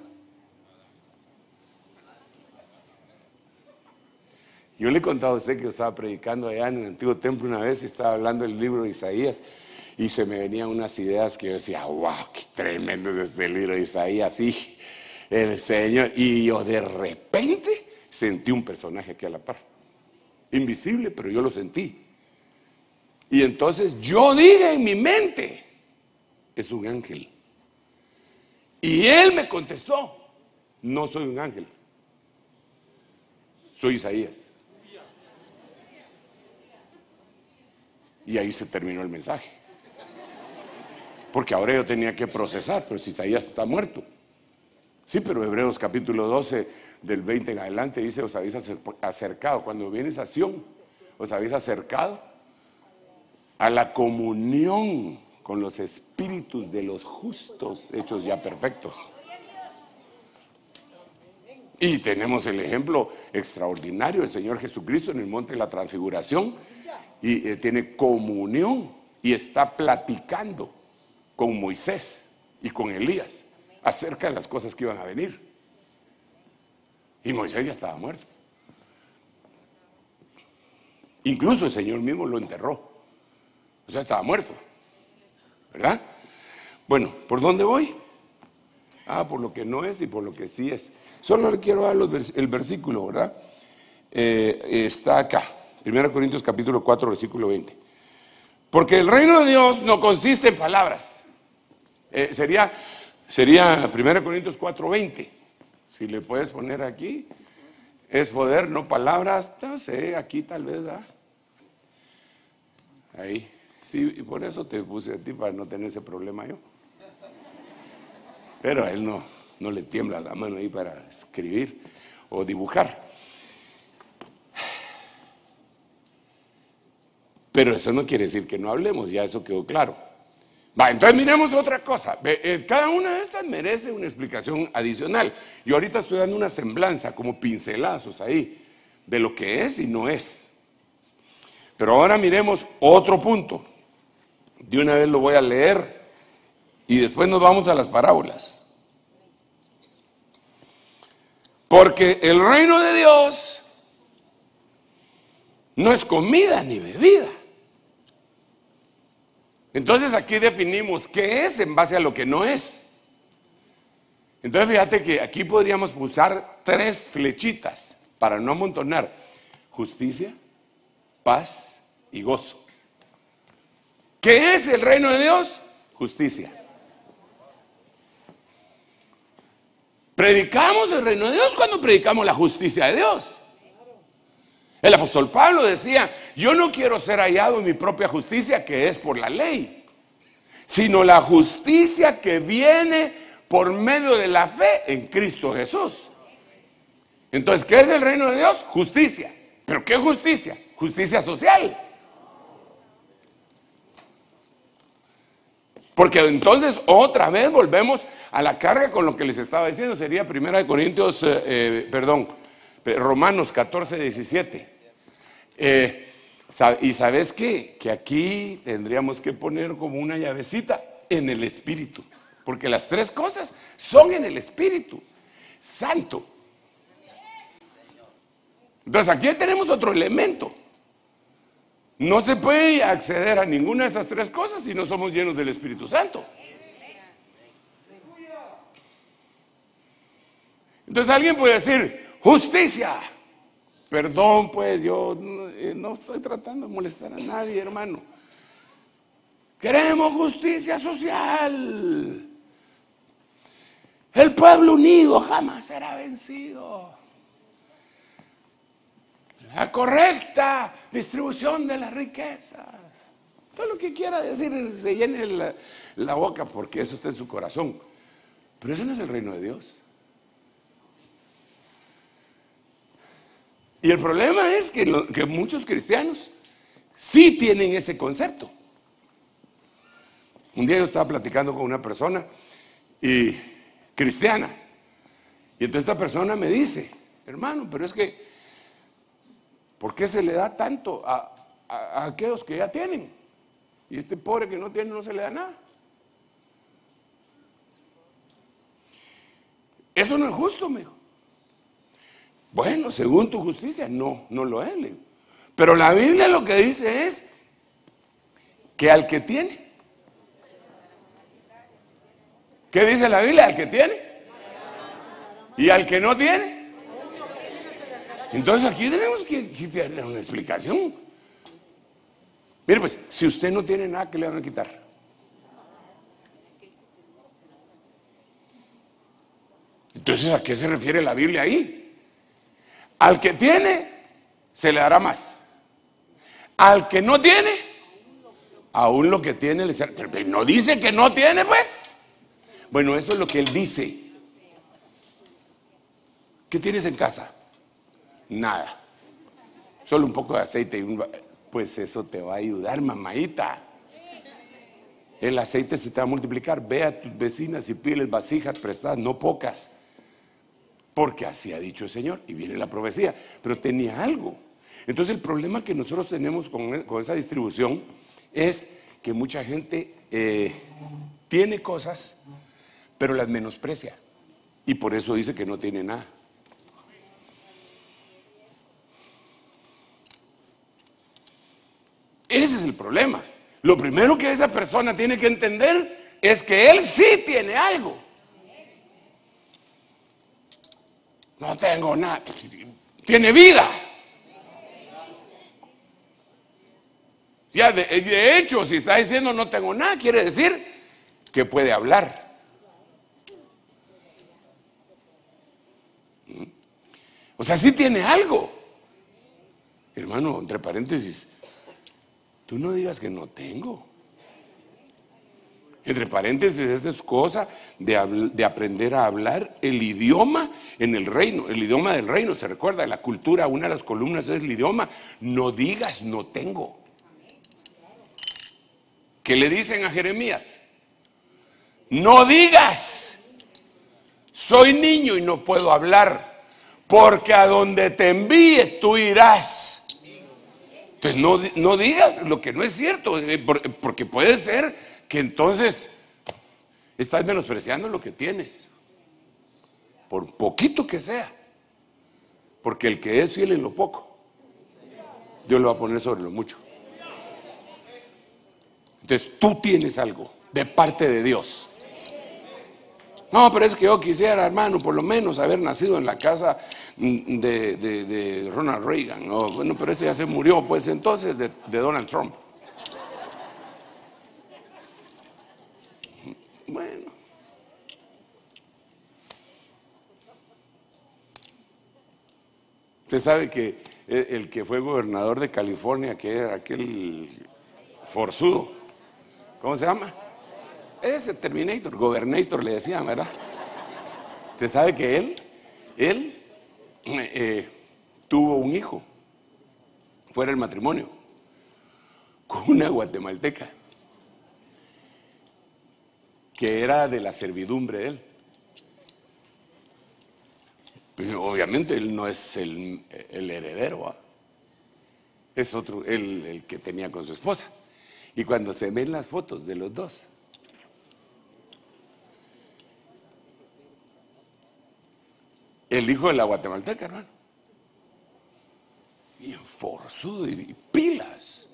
Yo le he contado a usted que yo estaba predicando allá en el Antiguo Templo una vez y estaba hablando del libro de Isaías y se me venían unas ideas que yo decía, wow, qué tremendo es este libro de Isaías, sí, el Señor. Y yo de repente sentí un personaje aquí a la par, invisible, pero yo lo sentí. Y entonces yo dije en mi mente, es un ángel. Y él me contestó, no soy un ángel, soy Isaías. Y ahí se terminó el mensaje. Porque ahora yo tenía que procesar, pero si Isaías está muerto. Sí, pero Hebreos capítulo 12, del 20 en adelante, dice, os habéis acercado. Cuando vienes a Sión, os habéis acercado a la comunión con los espíritus de los justos, hechos ya perfectos. Y tenemos el ejemplo extraordinario del Señor Jesucristo en el monte de la transfiguración. Y tiene comunión y está platicando con Moisés y con Elías acerca de las cosas que iban a venir. Y Moisés ya estaba muerto. Incluso el Señor mismo lo enterró. O sea, estaba muerto, ¿verdad? Bueno, ¿por dónde voy? Por lo que no es y por lo que sí es. Solo le quiero dar el versículo, ¿verdad? Está acá. 1 Corintios capítulo 4, versículo 20. Porque el reino de Dios no consiste en palabras. Sería 1 Corintios 4, 20. Si le puedes poner aquí. Es poder, no palabras. No sé, aquí tal vez, ¿verdad? Ahí. Sí, y por eso te puse a ti, para no tener ese problema yo. Pero a él no le tiembla la mano ahí para escribir o dibujar. Pero eso no quiere decir que no hablemos, ya eso quedó claro. Entonces miremos otra cosa. Cada una de estas merece una explicación adicional. Yo ahorita estoy dando una semblanza, como pincelazos ahí, de lo que es y no es. Pero ahora miremos otro punto. De una vez lo voy a leer y después nos vamos a las parábolas. Porque el reino de Dios no es comida ni bebida. Entonces aquí definimos qué es en base a lo que no es. Entonces fíjate que aquí podríamos usar 3 flechitas para no amontonar: justicia, paz y gozo. ¿Qué es el reino de Dios? Justicia. Predicamos el reino de Dios cuando predicamos la justicia de Dios. El apóstol Pablo decía, yo no quiero ser hallado en mi propia justicia, que es por la ley, sino la justicia que viene por medio de la fe en Cristo Jesús. Entonces, ¿qué es el reino de Dios? Justicia. ¿Pero qué justicia? Justicia social. Porque entonces otra vez volvemos a la carga con lo que les estaba diciendo. Sería 1 Corintios, Romanos 14, 17. Y ¿sabes qué? Que aquí tendríamos que poner como una llavecita en el Espíritu. Porque las 3 cosas son en el Espíritu Santo. Entonces aquí tenemos otro elemento. No se puede acceder a ninguna de esas 3 cosas si no somos llenos del Espíritu Santo. Entonces alguien puede decir, justicia. Perdón, pues yo no estoy tratando de molestar a nadie, hermano. Queremos justicia social. El pueblo unido jamás será vencido. correcta distribución de las riquezas. Todo lo que quiera decir, se llene la boca porque eso está en su corazón. Pero ese no es el reino de Dios. Y el problema es que muchos cristianos sí tienen ese concepto. Un día yo estaba platicando con una persona cristiana. Y entonces esta persona me dice: hermano, pero es que, ¿por qué se le da tanto a aquellos que ya tienen? Y este pobre que no tiene no se le da nada. Eso no es justo, me dijo. Bueno, según tu justicia, no lo es, le digo. Pero la Biblia lo que dice es que al que tiene. ¿Qué dice la Biblia? Al que tiene. ¿Y al que no tiene? Entonces aquí tenemos que darle una explicación. Mire pues, si usted no tiene nada, ¿qué le van a quitar? Entonces, ¿a qué se refiere la Biblia ahí? Al que tiene, se le dará más. Al que no tiene, aún lo que tiene le será. Pero no dice que no tiene, pues. Bueno, eso es lo que él dice. ¿Qué tienes en casa? Nada. Solo un poco de aceite y pues eso te va a ayudar, mamadita. El aceite se te va a multiplicar. Ve a tus vecinas y pídeles vasijas prestadas, no pocas. Porque así ha dicho el Señor. Y viene la profecía. Pero tenía algo. Entonces el problema que nosotros tenemos con esa distribución es que mucha gente tiene cosas, pero las menosprecia. Y por eso dice que no tiene nada. Ese es el problema. Lo primero que esa persona tiene que entender es que él sí tiene algo. No tengo nada. Tiene vida. Ya, de hecho, si está diciendo no tengo nada, quiere decir que puede hablar. O sea, sí tiene algo. Hermano, entre paréntesis, tú no digas que no tengo. Entre paréntesis, esta es cosa de aprender a hablar el idioma en el reino. El idioma del reino, se recuerda, de la cultura, una de las columnas es el idioma. No digas no tengo. ¿Qué le dicen a Jeremías? No digas soy niño y no puedo hablar, porque a donde te envíe tú irás. Entonces no digas lo que no es cierto, porque puede ser que entonces estás menospreciando lo que tienes, por poquito que sea, porque el que es fiel en lo poco, Dios lo va a poner sobre lo mucho. Entonces tú tienes algo de parte de Dios. No, pero es que yo quisiera, hermano, por lo menos haber nacido en la casa de Ronald Reagan. No, bueno, pero ese ya se murió, pues entonces de Donald Trump. Bueno. Usted sabe que el que fue gobernador de California, que era aquel forzudo, ¿cómo se llama? Ese Terminator, Gobernator le decían, ¿verdad? Usted sabe que él tuvo un hijo fuera del matrimonio con una guatemalteca que era de la servidumbre de él. Pero obviamente él no es el heredero, ¿eh? Es otro, el que tenía con su esposa. Y cuando se ven las fotos de los dos, el hijo de la guatemalteca, hermano, bien forzudo y pilas.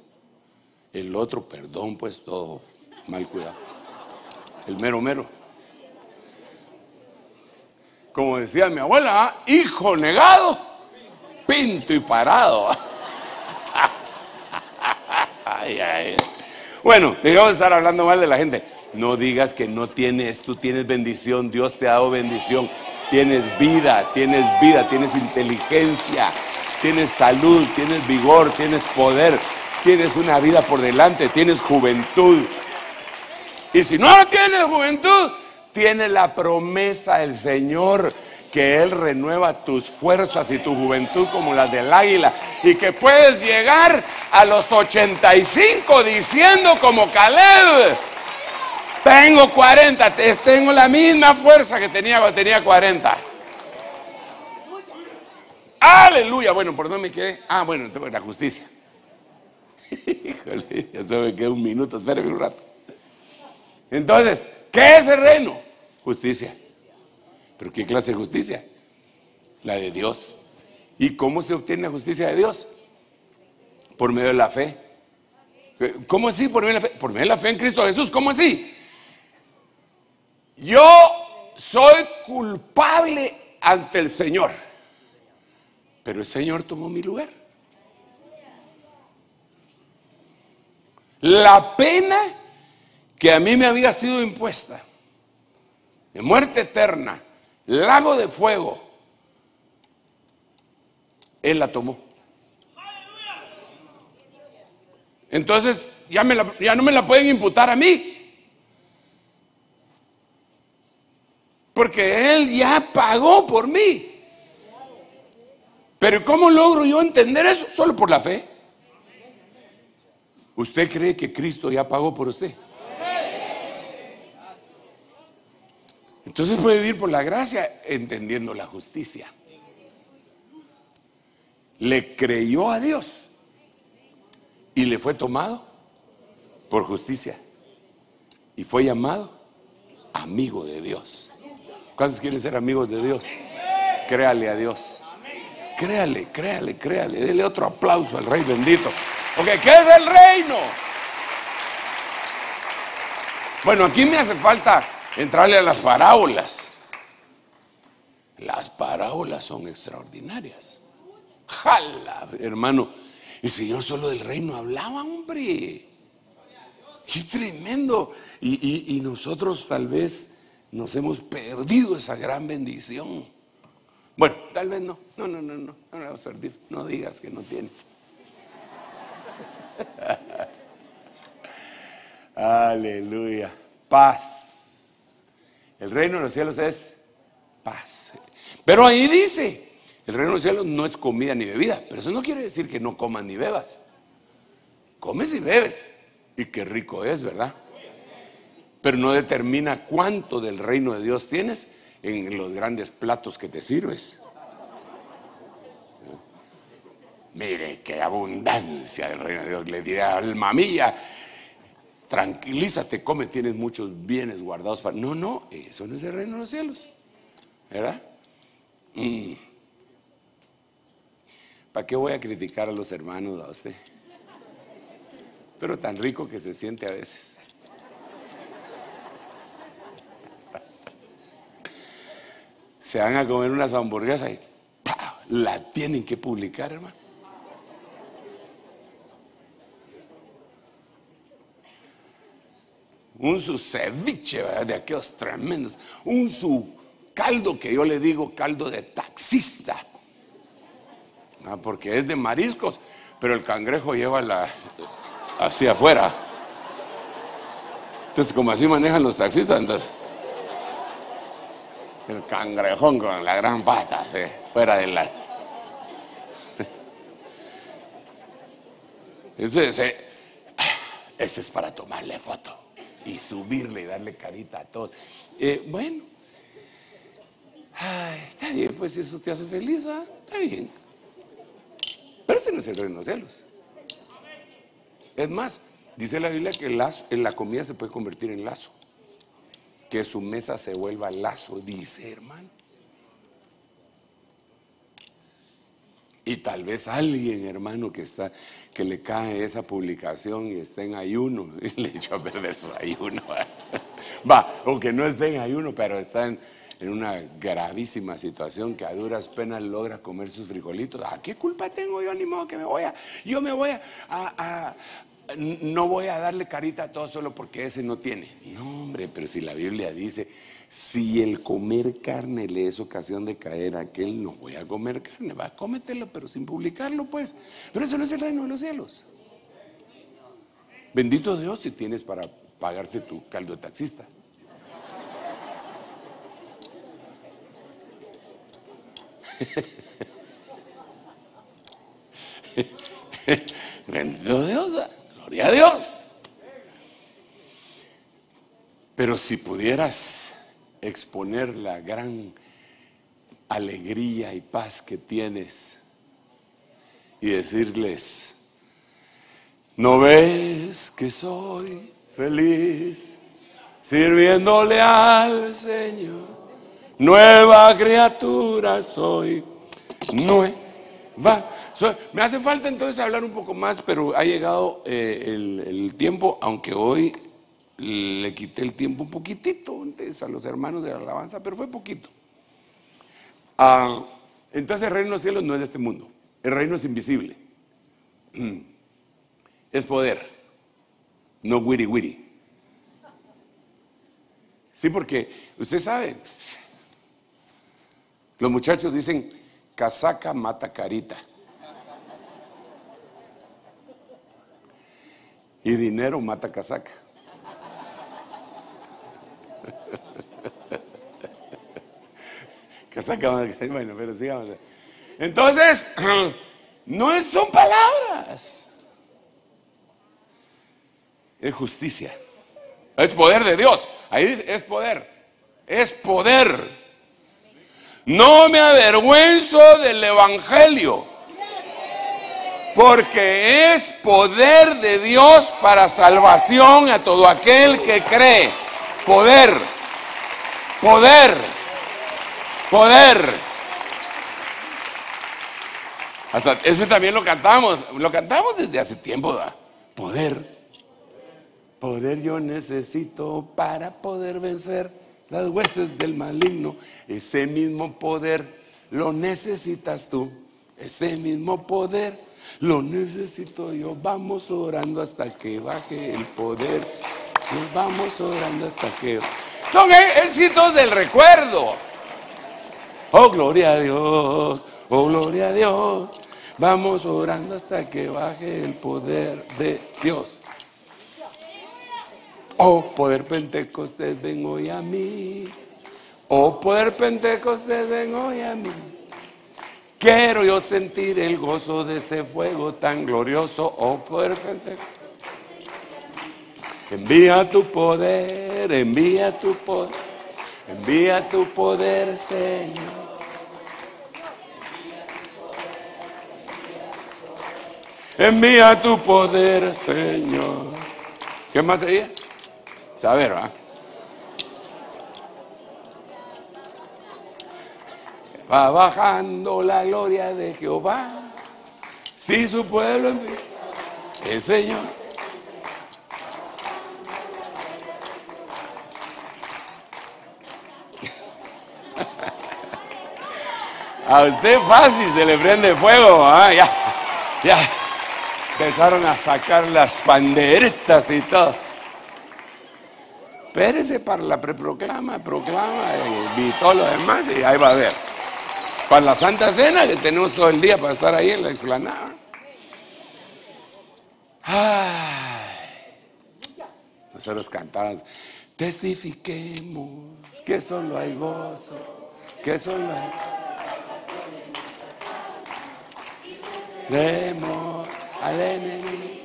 El otro, perdón, pues todo mal cuidado. El mero mero. Como decía mi abuela, hijo negado, pinto y parado. Ay, ay. Bueno, dejamos de estar hablando mal de la gente. No digas que no tienes, tú tienes bendición, Dios te ha dado bendición. Tienes vida, tienes inteligencia, tienes salud, tienes vigor, tienes poder, tienes una vida por delante, tienes juventud. Y si no tienes juventud, tienes la promesa del Señor, que Él renueva tus fuerzas y tu juventud como las del águila, y que puedes llegar a los 85 diciendo como Caleb: tengo 40, tengo la misma fuerza que tenía cuando tenía 40. Aleluya. Bueno, ¿por dónde me quedé? Bueno, la justicia. Híjole, ya se me quedó un minuto, espérame un rato. Entonces, ¿qué es el reino? Justicia. ¿Pero qué clase de justicia? La de Dios. ¿Y cómo se obtiene la justicia de Dios? Por medio de la fe. ¿Cómo así? Por medio de la fe. Por medio de la fe en Cristo Jesús. ¿Cómo así? Yo soy culpable ante el Señor, pero el Señor tomó mi lugar. La pena que a mí me había sido impuesta, de muerte eterna, lago de fuego, Él la tomó. Entonces ya no me la pueden imputar a mí, porque Él ya pagó por mí. Pero ¿cómo logro yo entender eso? Solo por la fe. ¿Usted cree que Cristo ya pagó por usted? Entonces puede vivir por la gracia entendiendo la justicia. Le creyó a Dios y le fue tomado por justicia y fue llamado amigo de Dios. ¿Cuántos quieren ser amigos de Dios? Créale a Dios. Créale. Dele otro aplauso al Rey bendito. Ok, ¿qué es el reino? Bueno, aquí me hace falta entrarle a las parábolas. Las parábolas son extraordinarias. ¡Jala, hermano! El Señor solo del reino hablaba, hombre. ¡Qué tremendo! Y nosotros tal vez nos hemos perdido esa gran bendición. Bueno, tal vez no la hemos perdido. No digas que no tienes. Aleluya. Paz. El reino de los cielos es paz. Pero ahí dice, el reino de los cielos no es comida ni bebida. Pero eso no quiere decir que no comas ni bebas. Comes y bebes. Y qué rico es, ¿verdad? Pero no determina cuánto del reino de Dios tienes en los grandes platos que te sirves. Mire qué abundancia del reino de Dios. Le diré al mamilla: tranquilízate, come, tienes muchos bienes guardados para... No, eso no es el reino de los cielos, ¿verdad? ¿Para qué voy a criticar a los hermanos, a usted? Pero tan rico que se siente a veces. Se van a comer unas hamburguesas y ¡pah!, la tienen que publicar, hermano. Un su ceviche, ¿verdad?, de aquellos tremendos. Un su caldo, que yo le digo caldo de taxista, porque es de mariscos, pero el cangrejo lleva hacia afuera. Entonces, como así manejan los taxistas, entonces el cangrejón con la gran pata, ¿sí?, fuera de la... Ese es para tomarle foto y subirle y darle carita a todos. Bueno, está bien, pues si eso te hace feliz, está bien. Pero ese no es el reino de los cielos. Es más, dice la Biblia que la comida se puede convertir en lazo. Que su mesa se vuelva lazo, dice, hermano. Y tal vez alguien, hermano, que le cae esa publicación y está en ayuno, y le echó a perder su ayuno. O que no esté en ayuno, pero está en una gravísima situación, que a duras penas logra comer sus frijolitos. ¿Qué culpa tengo yo? Ni modo que no voy a darle carita a todos solo porque ese no tiene. No, hombre, pero si la Biblia dice Si el comer carne le es ocasión de caer a aquel, no voy a comer carne, va, cómetelo, pero sin publicarlo, pues. Pero eso no es el reino de los cielos. Bendito Dios si tienes para pagarte tu caldo de taxista. Bendito Dios, gloria a Dios. Pero si pudieras exponer la gran alegría y paz que tienes y decirles: ¿no ves que soy feliz sirviéndole al Señor? Nueva criatura soy, nueva soy. Me hace falta entonces hablar un poco más, pero ha llegado el tiempo, aunque hoy le quité el tiempo un poquitito antes a los hermanos de la alabanza, pero fue poquito. Entonces el reino de los cielos no es de este mundo. El reino es invisible. Es poder, no wiri wiri. Sí, porque usted sabe, los muchachos dicen: casaca mata carita. Y dinero mata casaca. Casaca mata carita. Bueno, pero sigamos. Entonces, no son palabras. Es justicia. Es poder de Dios. Ahí es poder. Es poder. No me avergüenzo del evangelio, porque es poder de Dios para salvación a todo aquel que cree. Poder, poder, poder. Hasta ese también lo cantamos desde hace tiempo, ¿verdad? Poder, poder yo necesito para poder vencer las huestes del maligno. Ese mismo poder lo necesitas tú. Ese mismo poder lo necesito yo. Vamos orando hasta que baje el poder. Nos vamos orando hasta que... Son éxitos del recuerdo. Oh, gloria a Dios. Oh, gloria a Dios. Vamos orando hasta que baje el poder de Dios. Oh, poder Pentecostés, ven hoy a mí. Oh, poder Pentecostés, ven hoy a mí. Quiero yo sentir el gozo de ese fuego tan glorioso. Oh, poder Pentecostés. Envía tu poder, envía tu poder. Envía tu poder, Señor. Envía tu poder, Señor. ¿Qué más sería? Saber, ¿va? Va bajando la gloria de Jehová. Si su pueblo envía, el Señor. A usted fácil se le prende fuego, ¿ah? Ya empezaron a sacar las panderetas y todo. Espérese para la preproclama, proclama y todo lo demás, y ahí va a ver. Para la Santa Cena, que tenemos todo el día para estar ahí en la explanada. Nosotros cantamos: testifiquemos que solo hay gozo, que solo hay temor al enemigo.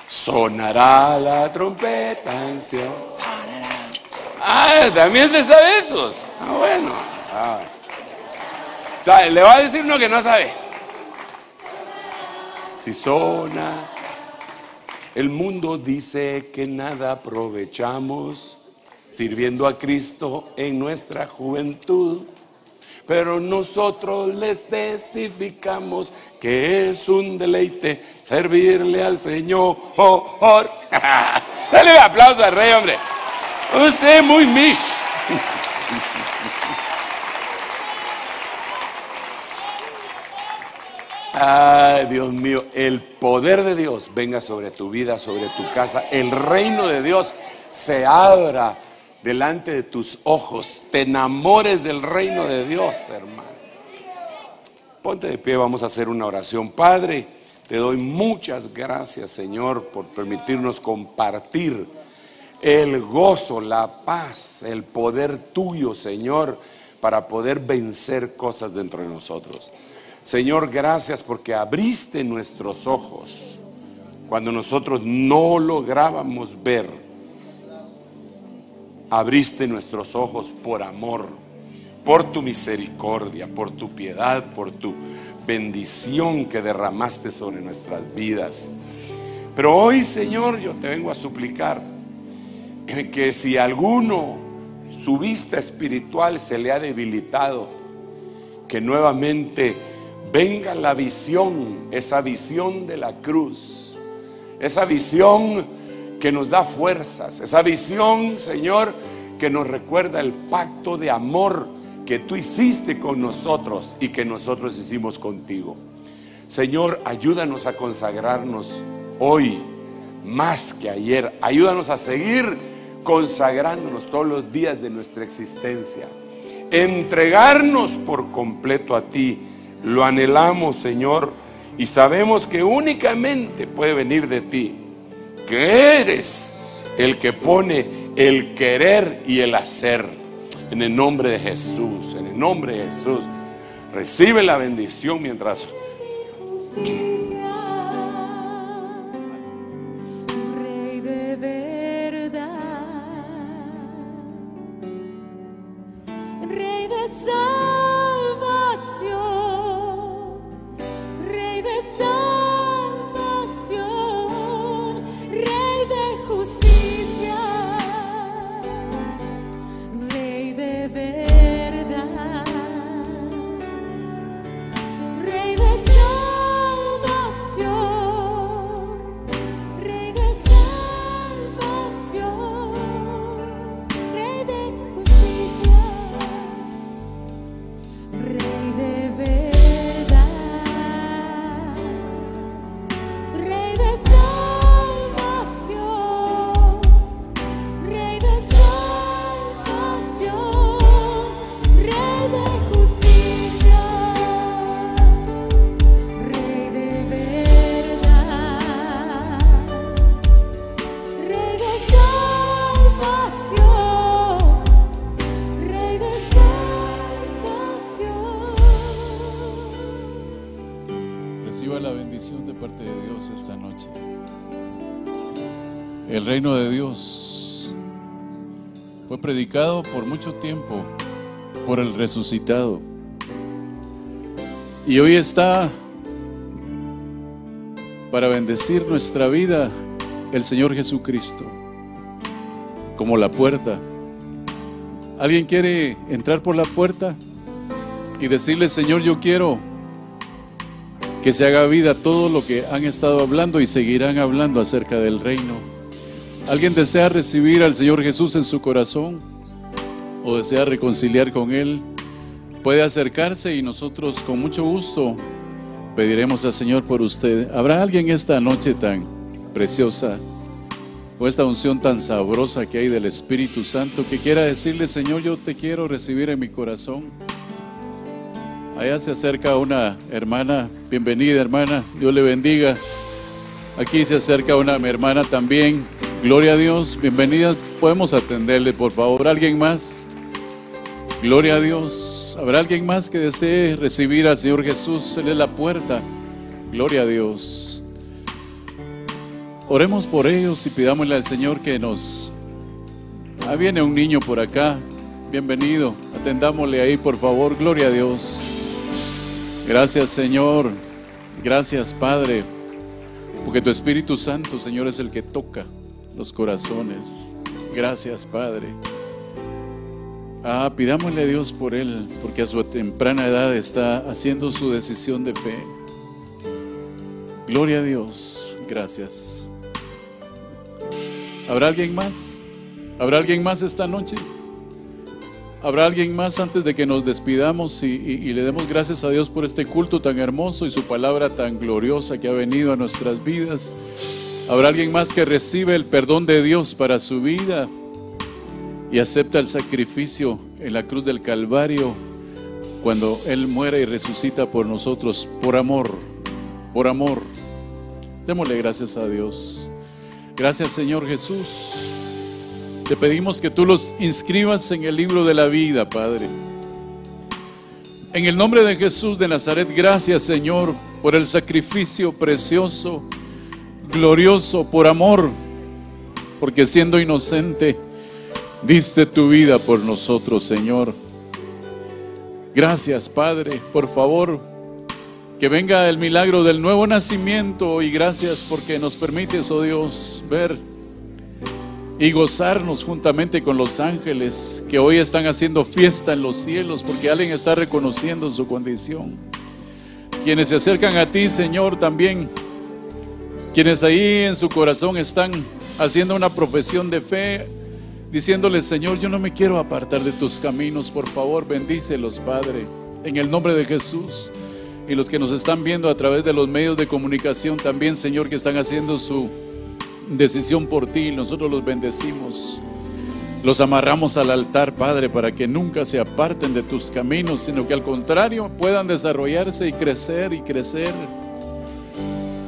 Sonará la trompeta en Sion. También se sabe esos. Bueno. O sea, le va a decir uno que no sabe. Si sona, el mundo dice que nada aprovechamos sirviendo a Cristo en nuestra juventud. Pero nosotros les testificamos que es un deleite servirle al Señor. Dale un aplauso al Rey, hombre. Usted es muy mish. Ay, Dios mío, el poder de Dios venga sobre tu vida, sobre tu casa. El reino de Dios se abra delante de tus ojos. Te enamores del reino de Dios, hermano. Ponte de pie, vamos a hacer una oración. Padre, te doy muchas gracias, Señor, por permitirnos compartir el gozo, la paz, el poder tuyo, Señor, para poder vencer cosas dentro de nosotros. Señor, gracias porque abriste nuestros ojos cuando nosotros no lográbamos ver. Abriste nuestros ojos por amor, por tu misericordia, por tu piedad, por tu bendición que derramaste sobre nuestras vidas. Pero hoy, Señor, yo te vengo a suplicar que si a alguno su vista espiritual se le ha debilitado, que nuevamente venga la visión, esa visión de la cruz, esa visión que nos da fuerzas, esa visión, Señor, que nos recuerda el pacto de amor que tú hiciste con nosotros y que nosotros hicimos contigo. Señor, ayúdanos a consagrarnos hoy más que ayer. Ayúdanos a seguir consagrándonos todos los días de nuestra existencia. Entregarnos por completo a ti. Lo anhelamos, Señor, y sabemos que únicamente puede venir de ti, que eres el que pone el querer y el hacer. En el nombre de Jesús, en el nombre de Jesús, recibe la bendición mientras... Rey de verdad, Rey de salvación, Rey de salvación, Rey de justicia, Rey de verdad, Rey de salvación, Rey de salvación, Rey de justicia, Rey de verdad, Rey de salvación, Rey de salvación, Rey de justicia, Rey de verdad, Rey de salvación, Rey de salvación. Reciba la bendición de parte de Dios esta noche. El reino de Dios fue predicado por mucho tiempo por el resucitado. Y hoy está para bendecir nuestra vida el Señor Jesucristo como la puerta. ¿Alguien quiere entrar por la puerta y decirle: Señor, yo quiero que se haga vida todo lo que han estado hablando y seguirán hablando acerca del reino? ¿Alguien desea recibir al Señor Jesús en su corazón o desea reconciliar con Él? Puede acercarse y nosotros con mucho gusto pediremos al Señor por usted. ¿Habrá alguien esta noche tan preciosa, con esta unción tan sabrosa que hay del Espíritu Santo, que quiera decirle: Señor, yo te quiero recibir en mi corazón? Allá se acerca una hermana. Bienvenida, hermana, Dios le bendiga. Aquí se acerca una hermana también. Gloria a Dios, bienvenida. Podemos atenderle, por favor. ¿Alguien más? Gloria a Dios. ¿Habrá alguien más que desee recibir al Señor Jesús? Él es la puerta. Gloria a Dios. Oremos por ellos y pidámosle al Señor que nos... viene un niño por acá. Bienvenido. Atendámosle ahí, por favor. Gloria a Dios. Gracias, Señor. Gracias, Padre, porque tu Espíritu Santo, Señor, es el que toca los corazones. Gracias, Padre. Pidámosle a Dios por él, porque a su temprana edad está haciendo su decisión de fe. Gloria a Dios. Gracias. ¿Habrá alguien más? ¿Habrá alguien más esta noche? ¿Habrá alguien más antes de que nos despidamos y le demos gracias a Dios por este culto tan hermoso y su palabra tan gloriosa que ha venido a nuestras vidas? ¿Habrá alguien más que recibe el perdón de Dios para su vida y acepta el sacrificio en la cruz del Calvario cuando Él muere y resucita por nosotros, por amor, por amor? Démosle gracias a Dios. Gracias, Señor Jesús. Te pedimos que tú los inscribas en el libro de la vida, Padre. En el nombre de Jesús de Nazaret, gracias, Señor, por el sacrificio precioso, glorioso, por amor, porque siendo inocente, diste tu vida por nosotros, Señor. Gracias, Padre, por favor, que venga el milagro del nuevo nacimiento, y gracias porque nos permites, oh Dios, ver y gozarnos juntamente con los ángeles que hoy están haciendo fiesta en los cielos porque alguien está reconociendo su condición. Quienes se acercan a ti, Señor, también, quienes ahí en su corazón están haciendo una profesión de fe, diciéndole: Señor, yo no me quiero apartar de tus caminos, por favor, bendícelos, Padre, en el nombre de Jesús. Y los que nos están viendo a través de los medios de comunicación también, Señor, que están haciendo su decisión por ti, nosotros los bendecimos, los amarramos al altar, Padre, para que nunca se aparten de tus caminos, sino que al contrario puedan desarrollarse y crecer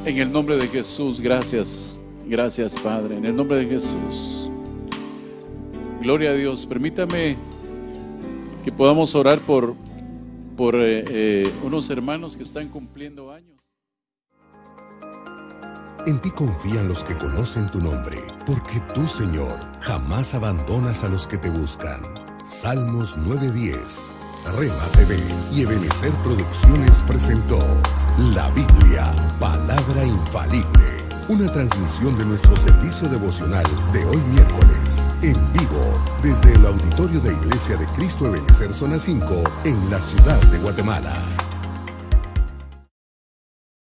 en el nombre de Jesús. Gracias, gracias, Padre, en el nombre de Jesús. Gloria a Dios. Permítame que podamos orar por unos hermanos que están cumpliendo años. En ti confían los que conocen tu nombre, porque tú, Señor, jamás abandonas a los que te buscan. Salmos 9:10. Rema TV y Ebenecer Producciones presentó La Biblia, palabra infalible. Una transmisión de nuestro servicio devocional de hoy miércoles, en vivo, desde el auditorio de Iglesia de Cristo Ebenecer Zona 5, en la ciudad de Guatemala.